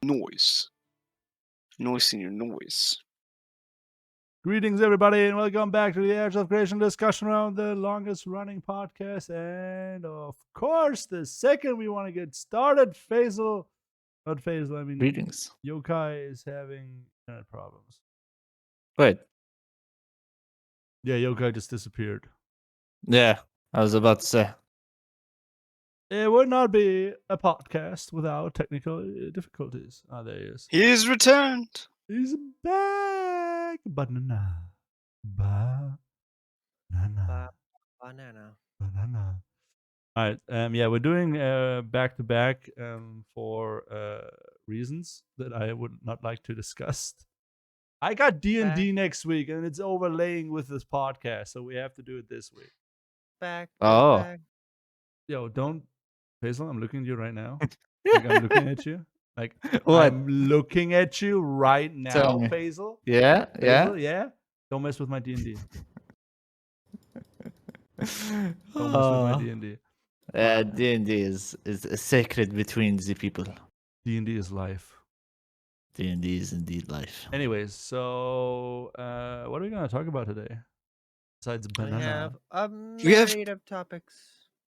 Noise. Noise in your noise. Greetings, everybody, and welcome back to the Edge of Creation discussion around the longest running podcast. And of course, the second we want to get started, Faisal, not Faisal, I mean, Greetings. Yokai is having internet problems. Wait. Yeah, Yokai just disappeared. Yeah, I was about to say. It would not be a podcast without technical difficulties. Ah, there he is. He's returned. He's back. Banana. Banana. Banana. All right. Yeah, we're doing back to back for reasons that I would not like to discuss. I got D&D next week, and it's overlaying with this podcast, so we have to do it this week. Back. Yo, don't, Faisal. I'm looking at you right now. Like I'm looking at you. Like What? I'm looking at you right now, Tell me. Faisal. Yeah, Faisal, yeah. Don't mess with my D&D. Don't mess with my D&D. D&D is sacred between the people. D&D is life. D&D is indeed life. Anyways, so what are we gonna talk about today? Besides banana, We have myriad of topics.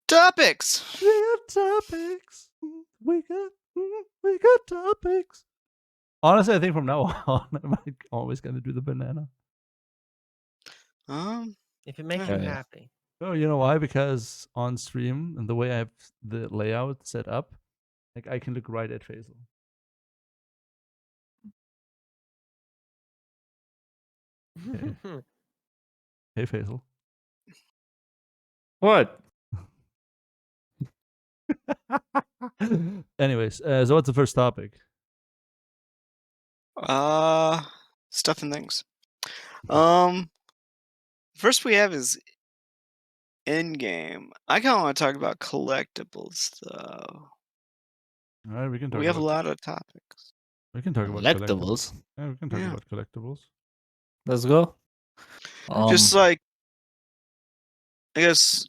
topics. we got topics. We got topics. Honestly, I think from now on, I'm always gonna do the banana. If it makes Yeah. you Yeah. happy. Oh, you know why? Because on stream and the way I have the layout set up, like I can look right at Faisal. Okay. Hey, Faisal. What? Anyways, so what's the first topic? Stuff and things. First we have is in-game. I kind of want to talk about collectibles, though. All right, we can talk. We have a about, lot of topics. We can talk about collectibles. Collectibles. Yeah, we can talk Yeah. about collectibles. Let's go. Just like, I guess,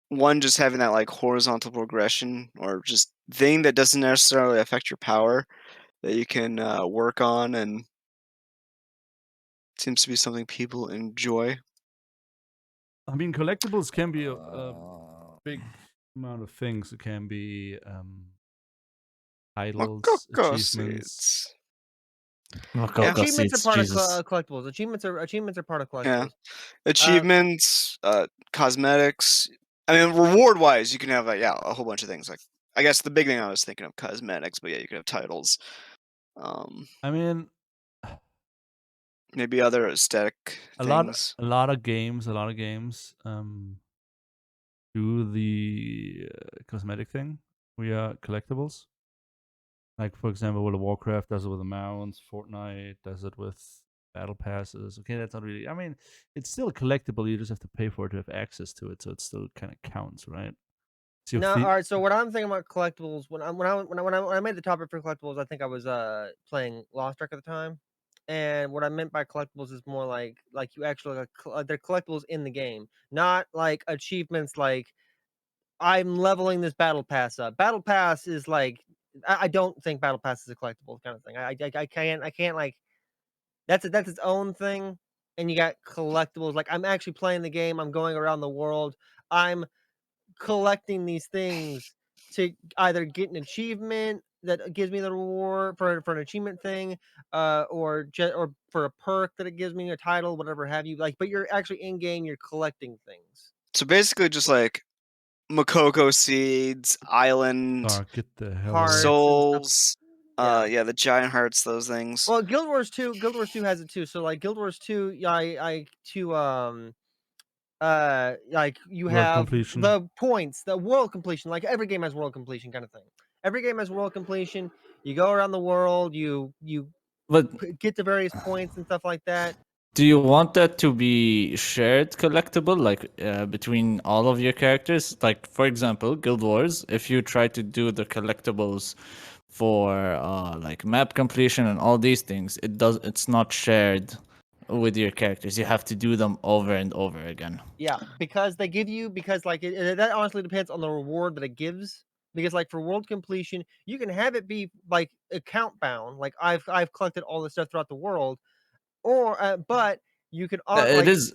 one, just having that like horizontal progression or just thing that doesn't necessarily affect your power that you can work on, and seems to be something people enjoy. I mean, collectibles can be a big amount of things. It can be titles, Macoco achievements. seeds. Macoco Achievements seeds, are part Jesus. of collectibles. Achievements are part of collectibles. Yeah. Achievements, cosmetics. I mean, reward-wise, you can have a whole bunch of things. Like, I guess the big thing I was thinking of cosmetics, but yeah, you could have titles. I mean, maybe other aesthetic things. a lot of games do the cosmetic thing. We are collectibles. Like, for example, World of Warcraft does it with the mounts. Fortnite does it with battle passes. Okay, that's not really. I mean, it's still collectible. You just have to pay for it to have access to it, so it still kind of counts, right? So No, all right. So what I'm thinking about collectibles when I made the topic for collectibles, I think I was playing Lost Ark at the time, and what I meant by collectibles is more like you actually they're collectibles in the game, not like achievements. Like I'm leveling this battle pass up. Battle pass is like I don't think battle pass is a collectible kind of thing. I can't like that's its own thing. And you got collectibles. Like I'm actually playing the game. I'm going around the world. I'm collecting these things to either get an achievement that gives me the reward for an achievement thing, or for a perk that it gives me, a title, whatever have you. Like, but you're actually in game. You're collecting things. So basically, just like Macoco seeds, island, get the hell Hearts away. souls. Yeah. The giant hearts, those things. Well, Guild Wars 2 has it too. So like Guild Wars 2, like you World have completion. the points, the world completion. Like every game has world completion kind of thing. Every game has world completion. You go around the world, you But get to various points and stuff like that. do you want that to be shared collectible, like between all of your characters? Like, for example, Guild Wars, if you try to do the collectibles for like map completion and all these things, it's not shared with your characters. You have to do them over and over again. Yeah, because they give you that honestly depends on the reward that it gives. because like for world completion, you can have it be like account bound. Like I've collected all the stuff throughout the world, or but you could It like is.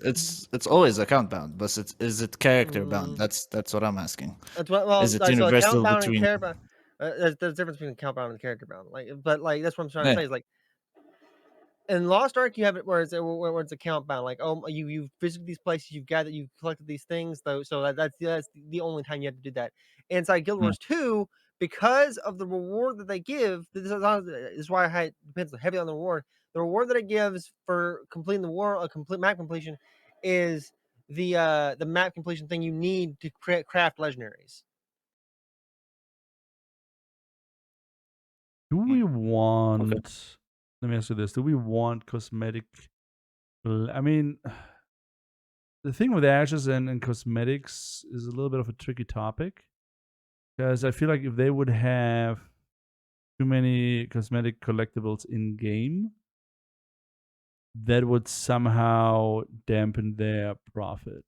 It's always account bound, but is it character bound? mm, That's what I'm asking. that's what, well, Is it so account universal bound and between? character bound. There's a difference between account bound and character bound. Like, but like that's what I'm trying to Yeah. say is like in Lost Ark, you have it where it's account bound. Like, oh, you visited these places, you've gathered, you've collected these things, though. So that's the only time you have to do that. Inside Guild Mm. Wars 2, because of the reward that they give, this is why I depends heavy on the reward. The reward that it gives for completing the war, a complete map completion, is the map completion thing you need to craft legendaries. Do we want? Let me ask you this: do we want cosmetic? I mean, the thing with ashes and cosmetics is a little bit of a tricky topic, because I feel like if they would have too many cosmetic collectibles in game, that would somehow dampen their profit.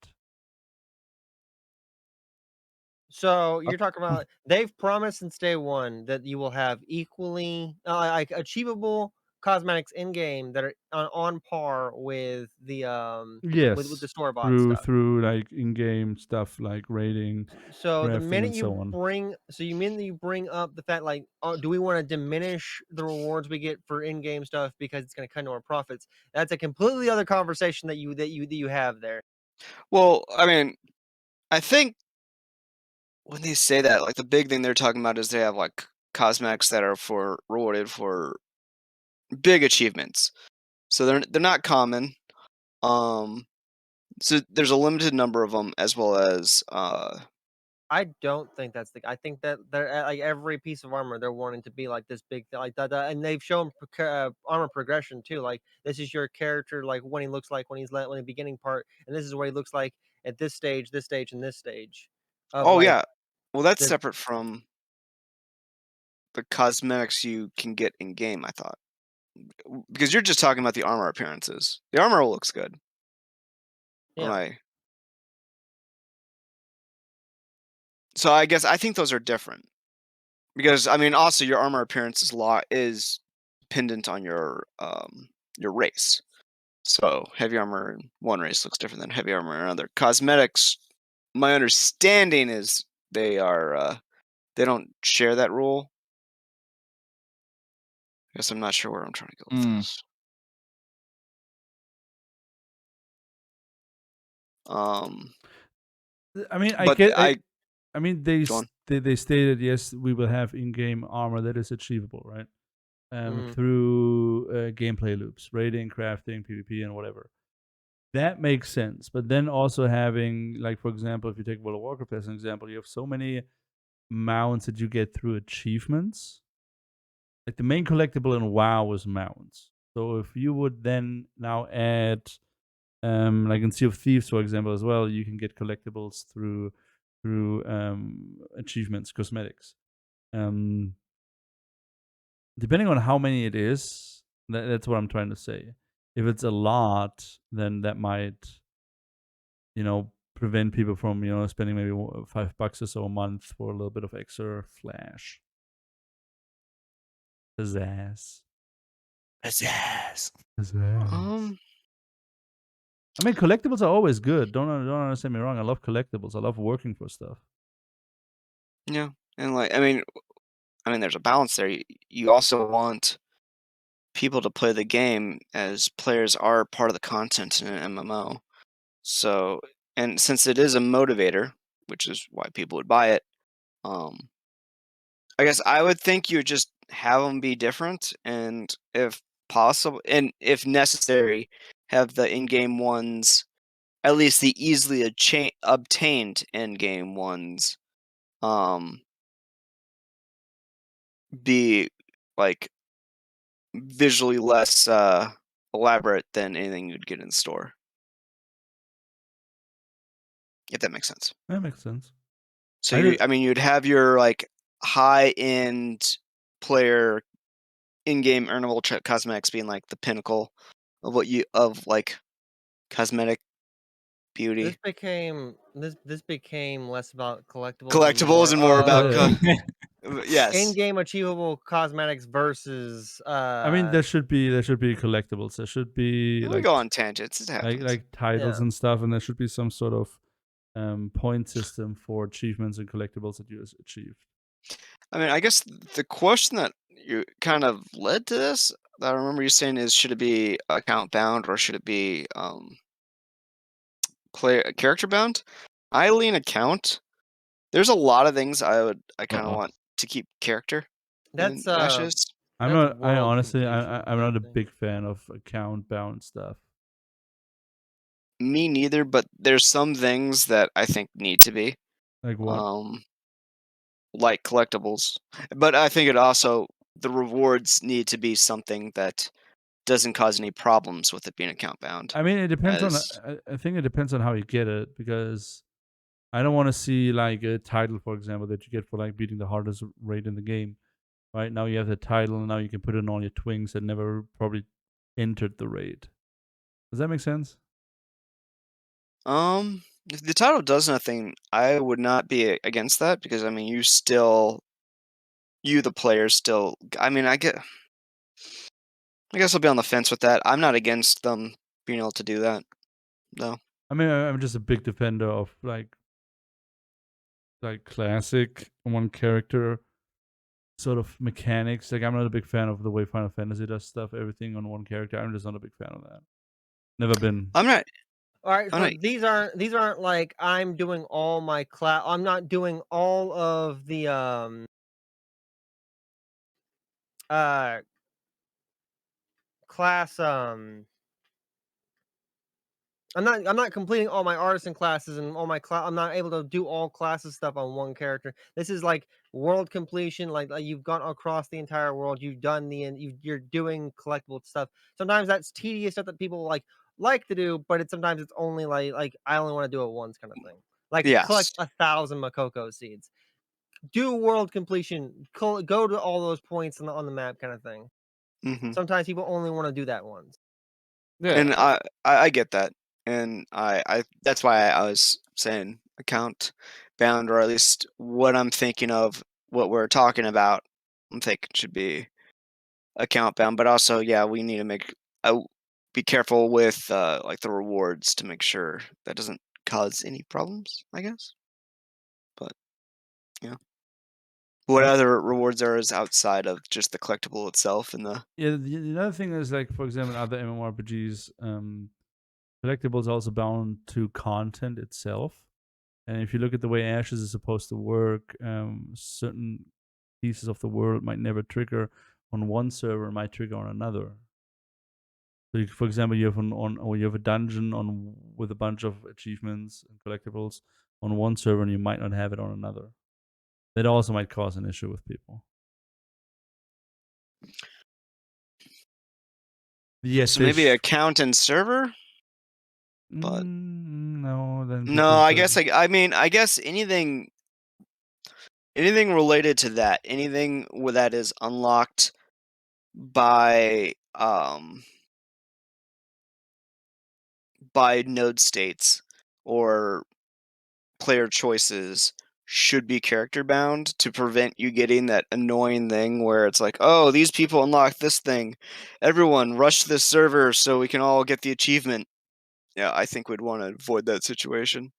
So you're talking about they've promised since day one that you will have equally like achievable cosmetics in game that are on par with the with the Yes, store bought stuff. through like in-game stuff like raiding, So the crafting, minute and you so on. you mean that you bring up the fact like, oh, do we want to diminish the rewards we get for in-game stuff because it's going to cut into our profits? That's a completely other conversation that you have there. Well, I mean, I think when they say that, like the big thing they're talking about is they have like cosmetics that are rewarded for big achievements. So they're not common. So there's a limited number of them, as well as I don't think that's I think that they're like every piece of armor they're wanting to be like this big like that, and they've shown armor progression too. Like this is your character, like when he looks like when when the beginning part, and this is what he looks like at this stage, and this stage of oh like yeah, well that's this. separate from the cosmetics you can get in game. I thought because you're just talking about the armor appearances. The armor looks good. Yeah, So I guess I think those are different because I mean also your armor appearance is dependent on your race. So heavy armor in one race looks different than heavy armor in another. Cosmetics, my understanding is they don't share that rule. I guess I'm not sure where I'm trying to go with this. I mean, But I mean, go on. they stated yes, we will have in-game armor that is achievable, right? Through gameplay loops, raiding, crafting, PvP, and whatever. That makes sense. But then also having, like, for example, if you take World of Warcraft as an example, you have so many mounts that you get through achievements. Like the main collectible in WoW was mounts. So if you would then now add, like in Sea of Thieves, for example, as well, you can get collectibles through achievements, cosmetics. Depending on how many it is, that's what I'm trying to say. If it's a lot, then that might, prevent people from, spending maybe $5 or so a month for a little bit of extra flash. Pizzazz. I mean, collectibles are always good. Don't understand me wrong. I love collectibles. I love working for stuff. Yeah, and like I mean, there's a balance there. You also want people to play the game as players are part of the content in an MMO. So, and since it is a motivator, which is why people would buy it, I guess I would think you would just have them be different, and if possible, and if necessary, have the in-game ones, at least the easily obtained in-game ones, be like visually less elaborate than anything you'd get in the store. If that makes sense. That makes sense. So you'd have your like high-end player in-game earnable cosmetics being like the pinnacle of like cosmetic beauty. This became less about collectibles. Collectibles and more about yes. in-game achievable cosmetics versus. I mean, there should be collectibles. There should be We go on tangents. It happens. like titles Yeah. and stuff, and there should be some sort of point system for achievements and collectibles that you achieved. I mean, I guess the question that you kind of led to this, that I remember you saying, is should it be account bound or should it be character bound? I lean account. There's a lot of things I kind of want to keep character. That's in Ashes. I'm That's not. I world honestly, completion I'm not a thing. big fan of account bound stuff. Me neither, but there's some things that I think need to be. Like what? Like collectibles. But I think the rewards need to be something that doesn't cause any problems with it being account bound. I mean, it depends on. As- I think it depends on how you get it, because I don't want to see like a title, for example, that you get for like beating the hardest raid in the game. Right now you have the title, and now you can put it on all your twins that never probably entered the raid. Does that make sense? If the title does nothing, I would not be against that, because I mean, you the player still. I mean, I guess I'll be on the fence with that. I'm not against them being able to do that, though. I mean, I'm just a big defender of like classic one character sort of mechanics. Like, I'm not a big fan of the way Final Fantasy does stuff, everything on one character. I'm just not a big fan of that. Never been. I'm not. All right, I'm so not- these aren't like I'm doing all my class. I'm not doing all of the class I'm not completing all my artisan classes and all my I'm not able to do all classes stuff on one character. This is like world completion. Like you've gone across the entire world. You've done you're doing collectible stuff. Sometimes that's tedious stuff that people like to do, but sometimes it's only like I only want to do it once kind of thing. Like collect Yes. 1,000 Makoko seeds. Do world completion. Go to all those points on the map kind of thing. Mhm. Sometimes people only want to do that once. And Yeah. I get that, and I that's why I was saying account bound, or at least what I'm thinking of, what we're talking about. I'm thinking should be account bound, but also, yeah, we need to be careful with like the rewards to make sure that doesn't cause any problems, I guess. But yeah, what other rewards are is outside of just the collectible itself and the Yeah, the other thing is, like, for example, in other MMORPGs, collectibles are also bound to content itself. And if you look at the way Ashes is supposed to work, certain pieces of the world might never trigger on one server, might trigger on another. So, for example, you have a dungeon with a bunch of achievements and collectibles on one server, and you might not have it on another. That also might cause an issue with people. Yes. so maybe account and server. But no, then no, I guess I guess anything related to that, anything that is unlocked by node states or player choices should be character bound to prevent you getting that annoying thing where it's like, oh, these people unlocked this thing. Everyone rush this server so we can all get the achievement. Yeah, I think we'd want to avoid that situation.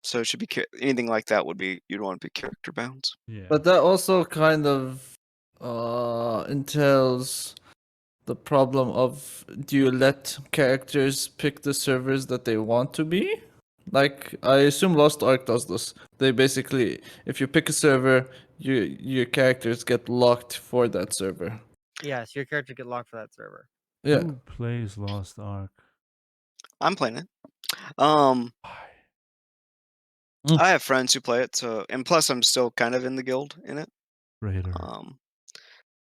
So it should be anything like that you'd want to be character bound. Yeah. But that also kind of entails the problem of, do you let characters pick the servers that they want to be? Like, I assume Lost Ark does this. They basically, if you pick a server, your characters get locked for that server. Yes, your character get locked for that server. Yeah. Who plays Lost Ark? I'm playing it. Why? I have friends who play it, so, and plus I'm still kind of in the guild in it. Raider.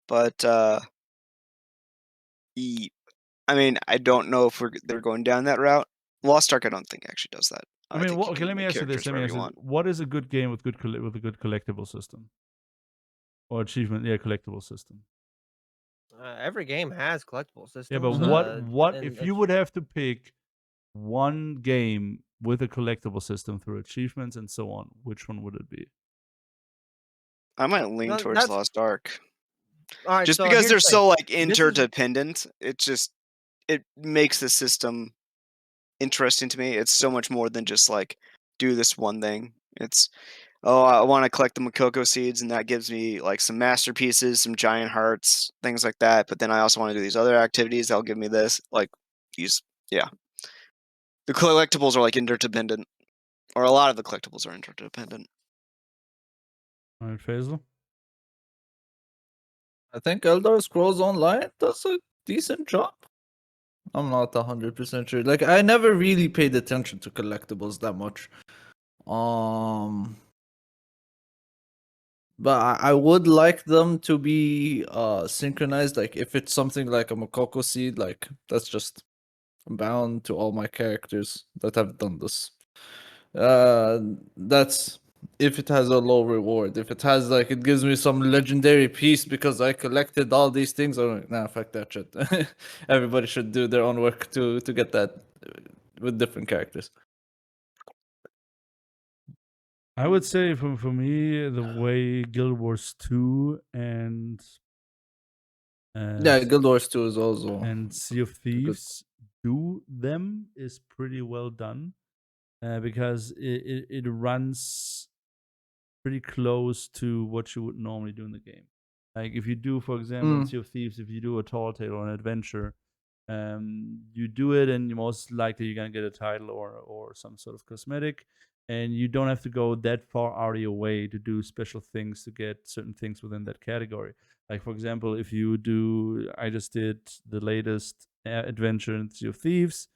But I mean, I don't know if they're going down that route. Lost Ark, I don't think actually does that. I mean, think you okay, can let me make ask you this. characters wherever you want. What is a good game with with a good collectible system? Or achievement, collectible system. Every game has collectible systems. Yeah, but what if you would have to pick one game with a collectible system through achievements and so on, which one would it be? I might lean No, towards that's Lost Ark. all right. Just So because here's they're the thing. so like This is interdependent, it makes the system interesting to me. It's so much more than just like do this one thing. It's I want to collect the Makoko seeds, and that gives me like some masterpieces, some giant hearts, things like that. But then I also want to do these other activities that'll give me this, like these. Yeah, the collectibles are like interdependent, or a lot of the collectibles are interdependent. All right, Faisal. I think Elder Scrolls Online does a decent job. I'm not 100% sure. Like, I never really paid attention to collectibles that much. But I would like them to be synchronized. Like, if it's something like a Makoko seed, like that's just bound to all my characters that have done this. That's if it has a low reward. If it has like it gives me some legendary piece because I collected all these things, I'm like, nah, fuck that shit. Everybody should do their own work to get that with different characters. I would say for me, the way Guild Wars 2 and Yeah, Guild Wars 2 is also and Sea of Thieves do them is pretty well done, because it runs pretty close to what you would normally do in the game. Like if you do, for example, in Sea of Thieves, if you do a tall tale or an adventure, you do it, and most likely you're gonna get a title or some sort of cosmetic, and you don't have to go that far out of your way to do special things to get certain things within that category. Like for example, if you do, I just did the latest adventure in Sea of Thieves.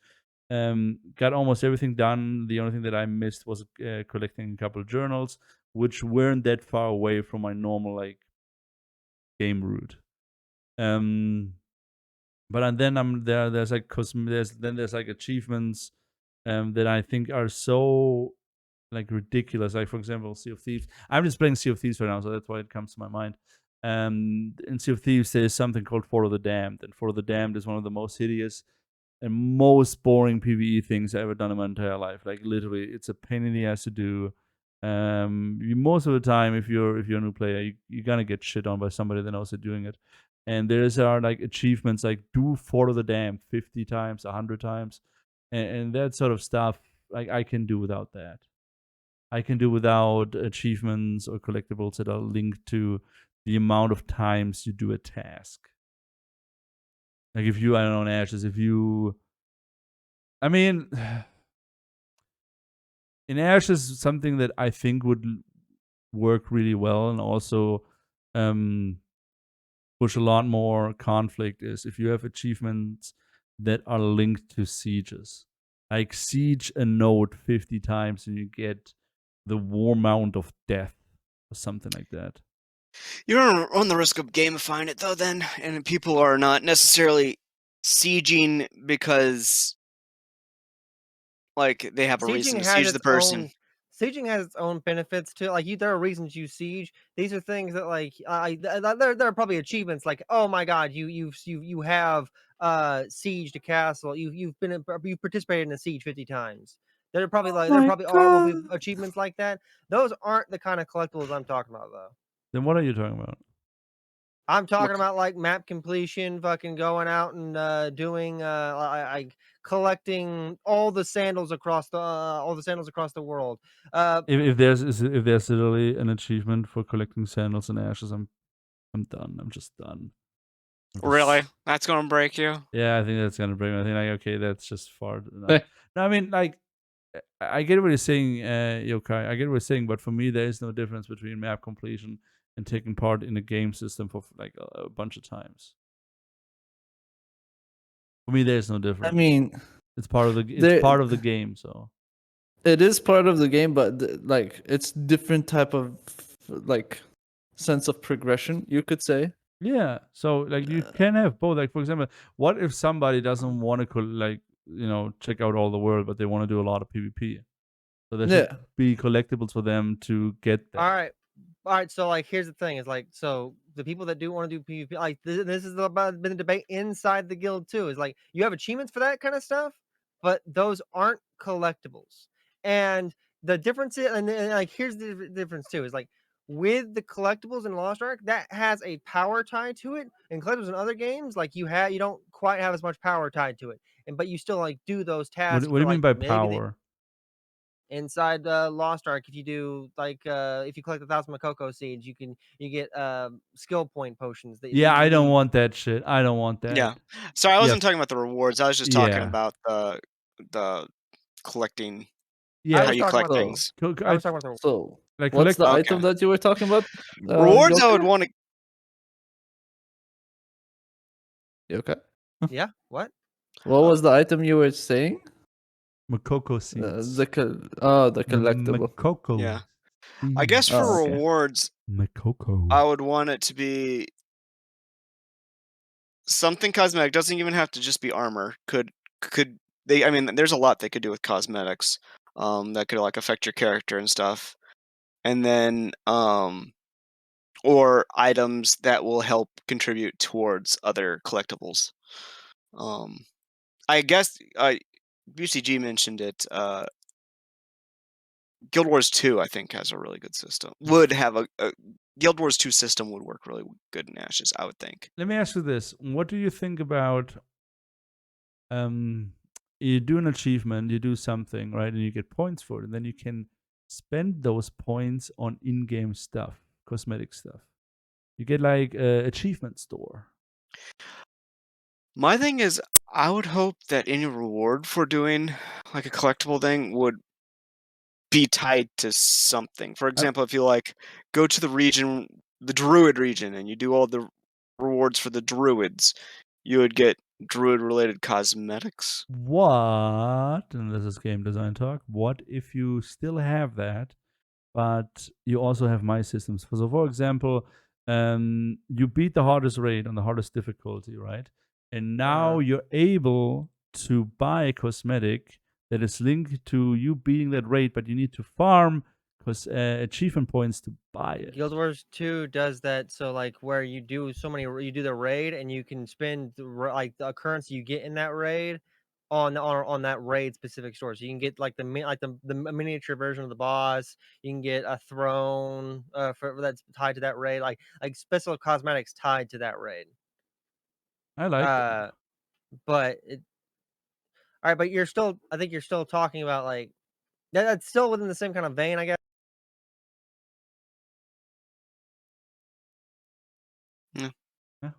Got almost everything done. The only thing that I missed was collecting a couple of journals, which weren't that far away from my normal like game route. But then I'm there. There's like there's like achievements that I think are so like ridiculous. Like for example, Sea of Thieves. I'm just playing Sea of Thieves right now, so that's why it comes to my mind. In Sea of Thieves, there's something called Fort of the Damned, and Fort of the Damned is one of the most hideous and most boring PvE things I've ever done in my entire life. Like literally, it's a pain in the ass to do. Most of the time, if you're a new player, you're gonna get shit on by somebody that knows they're doing it. And there's like achievements like do Fort of the Damned 50 times, 100 times, and that sort of stuff. Like I can do without that. I can do without achievements or collectibles that are linked to the amount of times you do a task. Like if you, I don't know, in Ashes, if you, I mean, in Ashes, something that I think would work really well and also push a lot more conflict is if you have achievements that are linked to sieges. Like siege a node 50 times and you get the War Mount of Death or something like that. You're on the risk of gamifying it though, then, and people are not necessarily sieging because like they have a reason sieging to has siege the its person. own sieging has its own benefits too. Like there are reasons you siege. These are things that like there are probably achievements like, oh my god, you have sieged a castle. You've participated in a siege 50 times. There are probably will be achievements like that. Those aren't the kind of collectibles I'm talking about though. Then what are you talking about? I'm talking about like map completion, fucking going out and doing like collecting all the sandals across the world. If there's literally an achievement for collecting sandals and ashes, I'm done. I'm just done. Really? That's gonna break you? Yeah, I think that's gonna break me. I think like okay, that's just far enough. No, I mean like I get what you're saying, Yokai. I get what you're saying, but for me, there is no difference between map completion and taking part in a game system for like a bunch of times. For me, there's no difference. I mean, it's part of the game. So it is part of the game, but like it's different type of like sense of progression, you could say. yeah, so like you can have both. Like for example, what if somebody doesn't want to like check out all the world, but they want to do a lot of PvP? So there should be collectibles for them to get that. All right. So like, here's the thing: is like, so the people that do want to do PvP, like this is been a debate inside the guild too. Is like, you have achievements for that kind of stuff. but those aren't collectibles. And the difference is, and like here's the difference too, is like with the collectibles in Lost Ark, that has a power tied to it. And collectibles in other games, like you don't quite have as much power tied to it, and but you still like do those tasks What do for you mean like by maybe power? inside Lost Ark, if you do like if you collect 1,000 Makoko seeds, you get skill point potions that Yeah, you I don't need. want that shit. I don't want that. Yeah. Sorry, I Yeah, wasn't talking about the rewards. I was just talking yeah, about the collecting, I yeah. how was you talking collect about So, things. I was talking about the so like what's collect. the Okay. item that you were talking about? Rewards, I would Yokai? want to. Yokai? yeah. What? What was the item you were saying? Makoko seeds. The collectible. Makoko. Yeah. I guess Oh, for okay. rewards, Makoko. I would want it to be something cosmetic. Doesn't even have to just be armor. Could they? I mean, there's a lot they could do with cosmetics. That could like affect your character and stuff. And then or items that will help contribute towards other collectibles. I guess BCG mentioned it. Guild Wars 2, I think, has a really good system. Would have a Guild Wars 2 system would work really good in Ashes, I would think. Let me ask you this: what do you think about? You do an achievement, you do something, right, and you get points for it, and then you can spend those points on in-game stuff, cosmetic stuff. You get like a achievement store. My thing is, I would hope that any reward for doing like a collectible thing would be tied to something. For example, if you like go to the region, the Druid region, and you do all the rewards for the Druids, you would get Druid-related cosmetics. What? And this is game design talk. What if you still have that, but you also have my systems? So, for example, you beat the hardest raid on the hardest difficulty, right? And now you're able to buy a cosmetic that is linked to you beating that raid, but you need to farm achievement points to buy it. Guild Wars 2 does that, so like where you do you do the raid and you can spend like the currency you get in that raid on that raid specific store. So you can get like the miniature version of the boss. You can get a throne for that's tied to that raid, like special cosmetics tied to that raid. I like that. But all right, but I think you're still talking about like that's still within the same kind of vein, I guess. Yeah. Yeah.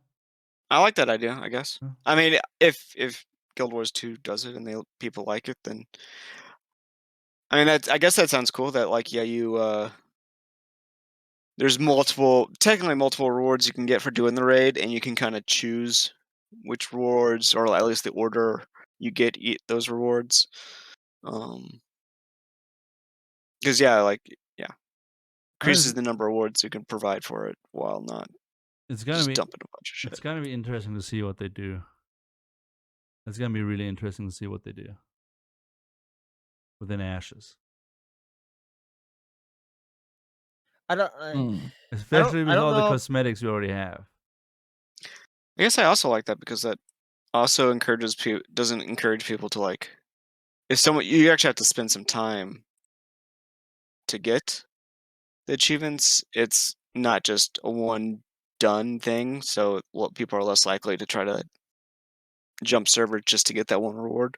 I like that idea, I guess. Yeah. I mean, if Guild Wars 2 does it and people like it, then I mean, I guess that sounds cool. That like, yeah, there's technically multiple rewards you can get for doing the raid, and you can kind of choose which rewards, or at least the order you get those rewards. Because increases the number of rewards you can provide for it while not It's gonna just be dumping a bunch of shit. It's gonna be interesting to see what they do. It's gonna be really interesting to see what they do within Ashes, I don't. especially with I don't all the know. cosmetics we already have. I guess I also like that because that also doesn't encourage people to like, if someone, you actually have to spend some time to get the achievements. It's not just a one done thing, so people are less likely to try to jump server just to get that one reward.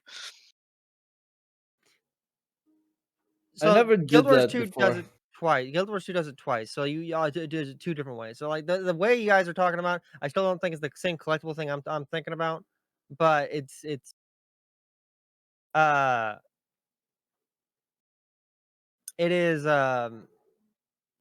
So I never Guild did Wars that 2 before. does it twice. Guild Wars 2 does it twice. So you do it 2 different ways. So like the way you guys are talking about, I still don't think it's the same collectible thing I'm thinking about, but uh it is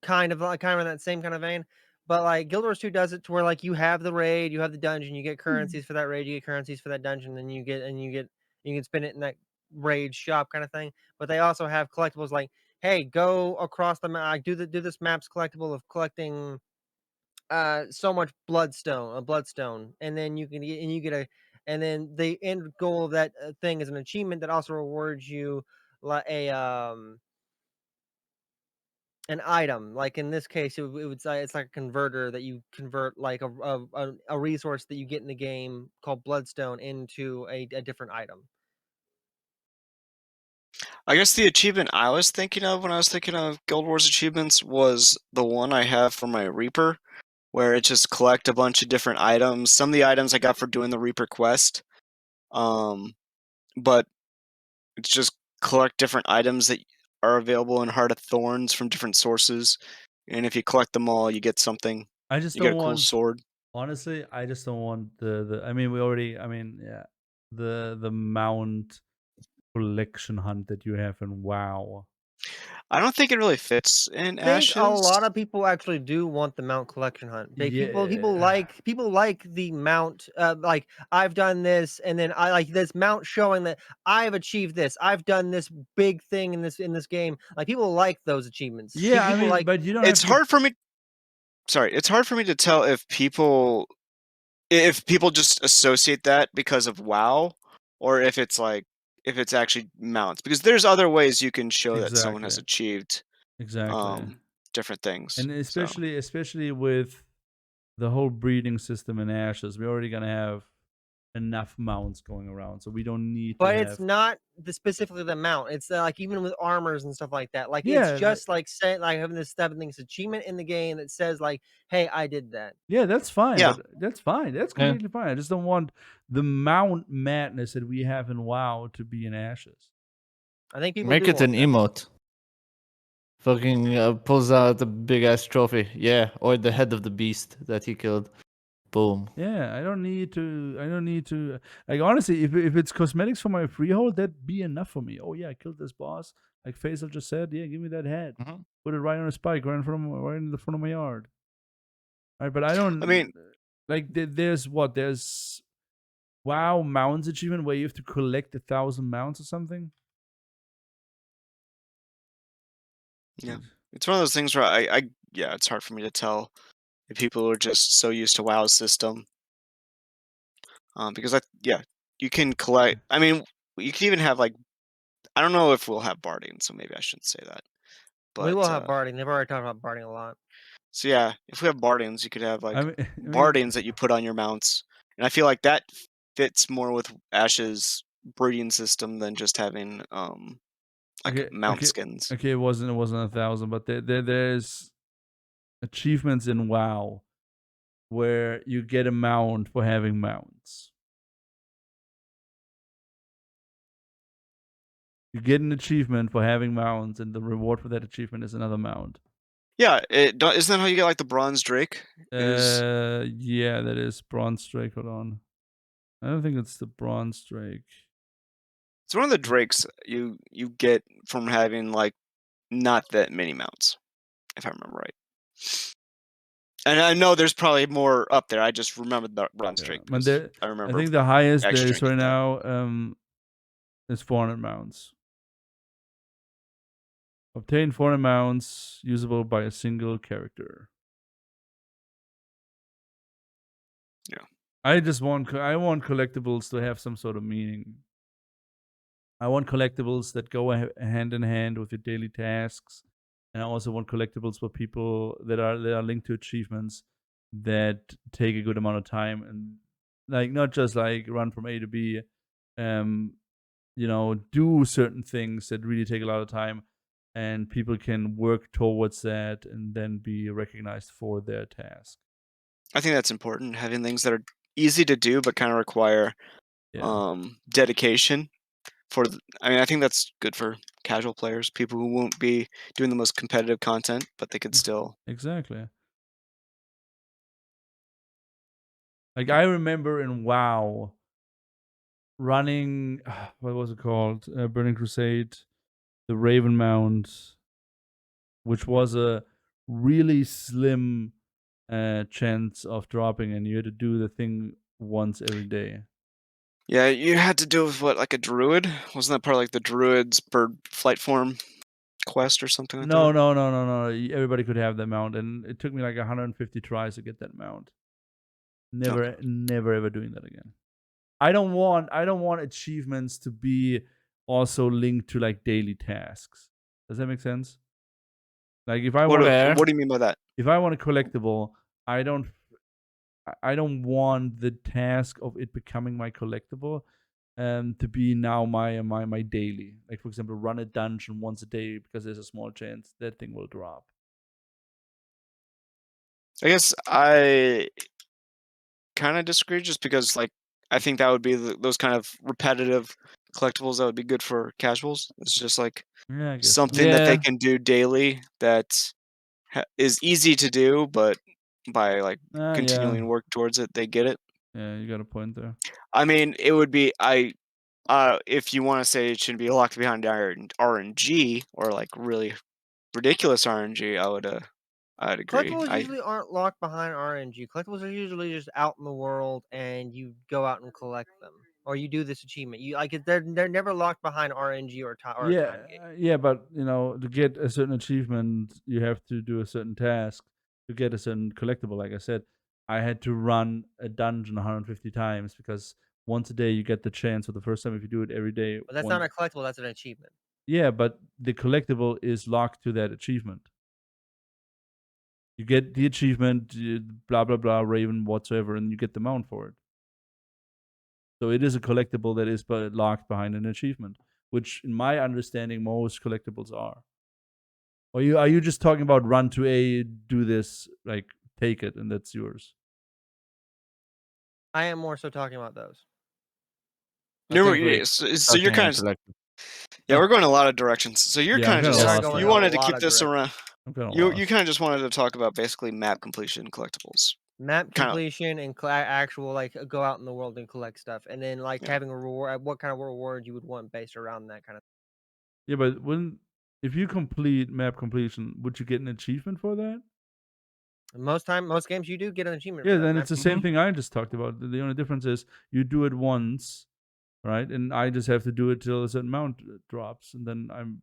kind of in that same kind of vein. But like Guild Wars 2 does it to where like you have the raid, you have the dungeon, you get currencies for that raid, you get currencies for that dungeon, then you can spend it in that raid shop kind of thing. But they also have collectibles like, hey, go across the map, do this map's collectible of collecting so much bloodstone, and then you get and then the end goal of that thing is an achievement that also rewards you like an item. Like in this case, it would say it's like a converter that you convert like a resource that you get in the game called bloodstone into a different item. I guess the achievement I was thinking of when I was thinking of Guild Wars achievements was the one I have for my Reaper, where it just collect a bunch of different items. Some of the items I got for doing the Reaper quest, but it's just collect different items that are available in Heart of Thorns from different sources, and if you collect them all, you get something. I just You get don't a cool want. sword. Honestly, I just don't want the. I mean, we already. I mean, yeah, the mount collection hunt that you have in WoW. I don't think it really fits in I think a Ashes. lot of people actually do want the mount collection hunt. People Yeah. like the mount. Like I've done this, and then I like this mount showing that I've achieved this. I've done this big thing in this game. Like people like those achievements. Yeah, I People mean, like. but you don't It's have to. hard for me. Sorry, it's hard for me to tell if people just associate that because of WoW, or if it's like if it's actually mounts, because there's other ways you can show that someone has achieved Exactly. different things. And So especially with the whole breeding system in Ashes, we're already gonna have enough mounts going around, so we don't need to But have. it's not specifically the mount. It's like even with armors and stuff like that. Like Yeah, it's just like saying like having this achievement in the game that says like, "Hey, I did that." Yeah, that's fine. Yeah. But that's fine. That's Yeah. completely fine. I just don't want the mount madness that we have in WoW to be in Ashes. I think people Make do it an want that. emote. Fucking pulls out a big ass trophy. Yeah, or the head of the beast that he killed. Boom. Yeah, I don't need to. Like honestly, if it's cosmetics for my freehold, that'd be enough for me. Oh yeah, I killed this boss. Like Faisal just said, yeah, give me that head. Mhm. Put it right on a spike, right in the front of my yard. All right, but I don't. I mean, like there's WoW mounts achievement where you have to collect 1,000 mounts or something. yeah, it's one of those things where yeah, it's hard for me to tell if people are just so used to WoW's system. Because you can collect. I mean, you can even have like I don't know if we'll have barding, so maybe I shouldn't say that. We But will have barding. They've already talked about barding a lot. so yeah, if we have bardings, you could have like I mean, bardings that you put on your mounts, and I feel like that fits more with Ash's breeding system than just having like mount skins. Okay, it wasn't 1,000, but there's achievements in WoW where you get a mount for having mounts. You get an achievement for having mounts, and the reward for that achievement is another mount. Yeah, isn't that how you get like the bronze drake? Yeah, that is bronze drake. Hold on, I don't think it's the bronze drake. It's one of the drakes you get from having like not that many mounts, if I remember right. And I know there's probably more up there. I just remembered the bronze drake because I remember. I think the highest there actually is trying right to get now is 400 mounts. Obtain 400 mounts usable by a single character. Yeah. I want collectibles to have some sort of meaning. I want collectibles that go hand in hand with your daily tasks, and I also want collectibles for people that are linked to achievements that take a good amount of time, and like not just like run from A to B, do certain things that really take a lot of time, and people can work towards that and then be recognized for their task. I think that's important, having things that are easy to do but kind of require dedication. I mean, I think that's good for casual players, people who won't be doing the most competitive content, but they could still. Exactly. Like I remember in WoW running, what was it called? Burning Crusade, the Raven Mount, which was a really slim chance of dropping, and you had to do the thing once every day. Yeah, you had to do with what, like a druid? Wasn't that part of like the druid's bird flight form quest or something like that? No. Everybody could have that mount, and it took me like 150 tries to get that mount. Never ever doing that again. I don't want achievements to be also linked to like daily tasks. Does that make sense? Like if I What want do you mean by that? if I want a collectible, I don't want the task of it becoming my collectible to be now my daily. Like, for example, run a dungeon once a day because there's a small chance that thing will drop. I guess I kind of disagree, just because like I think that would be those kind of repetitive collectibles that would be good for casuals. It's just like Yeah, I guess. something that they Yeah. can do daily that is easy to do, but by like Yeah. continuing to work towards it, they get it. Yeah, you got a point there. I mean, it would be if you want to say it shouldn't be locked behind RNG or like really ridiculous RNG, I'd agree. Collectibles usually aren't locked behind RNG. Collectibles are usually just out in the world, and you go out and collect them, or you do this achievement. You like it. They're never locked behind RNG or a time gate. Yeah, but you know, to get a certain achievement, you have to do a certain task to get a certain collectible. Like I said, I had to run a dungeon 150 times because once a day you get the chance for the first time if you do it every day. But that's not a collectible. That's an achievement. Yeah, but the collectible is locked to that achievement. You get the achievement, blah blah blah, Raven whatsoever, and you get the mount for it. So it is a collectible that is locked behind an achievement, which, in my understanding, most collectibles are. Or are you just talking about run to A, do this, like take it, and that's yours? I am more so talking about those. So you're kind of we're going a lot of directions. So you're kind of just you wanted to keep this around. You kind of just wanted to talk about basically map completion collectibles. Map completion and actual like go out in the world and collect stuff, and then like having a reward. What kind of reward you would want based around that kind of. Yeah, but if you complete map completion, would you get an achievement for that? Most games you do get an achievement. Yeah, then it's the same thing I just talked about. The only difference is you do it once, right? And I just have to do it till a certain amount drops, and then I'm.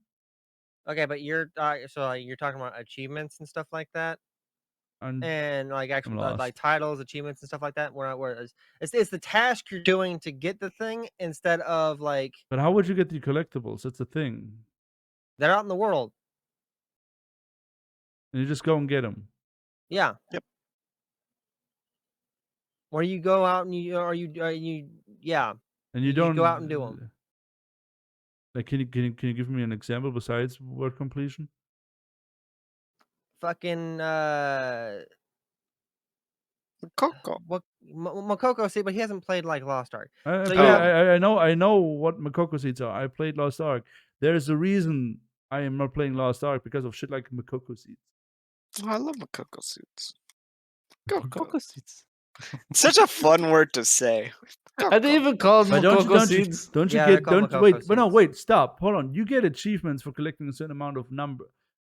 Okay, but you're you're talking about achievements and stuff like that, and like actual like titles, achievements and stuff like that. Where it's the task you're doing to get the thing instead of like. But how would you get the collectibles? That's the thing. They're out in the world. And you just go and get them. Yeah. Yep. Where you go out and yeah. And you don't go out and do them. Like, can you give me an example besides word completion? Fucking Makoko. What Makoko? See, but he hasn't played like Lost Ark. I know what Makoko seeds are. I played Lost Ark. There's a reason I am not playing Lost Ark because of shit like Makoko seeds. Oh, I love Makoko seeds. Makoko seeds. Such a fun word to say. I didn't even call them Makoko seeds. Don't you get? Wait, stop. Hold on. You get achievements for collecting a certain amount of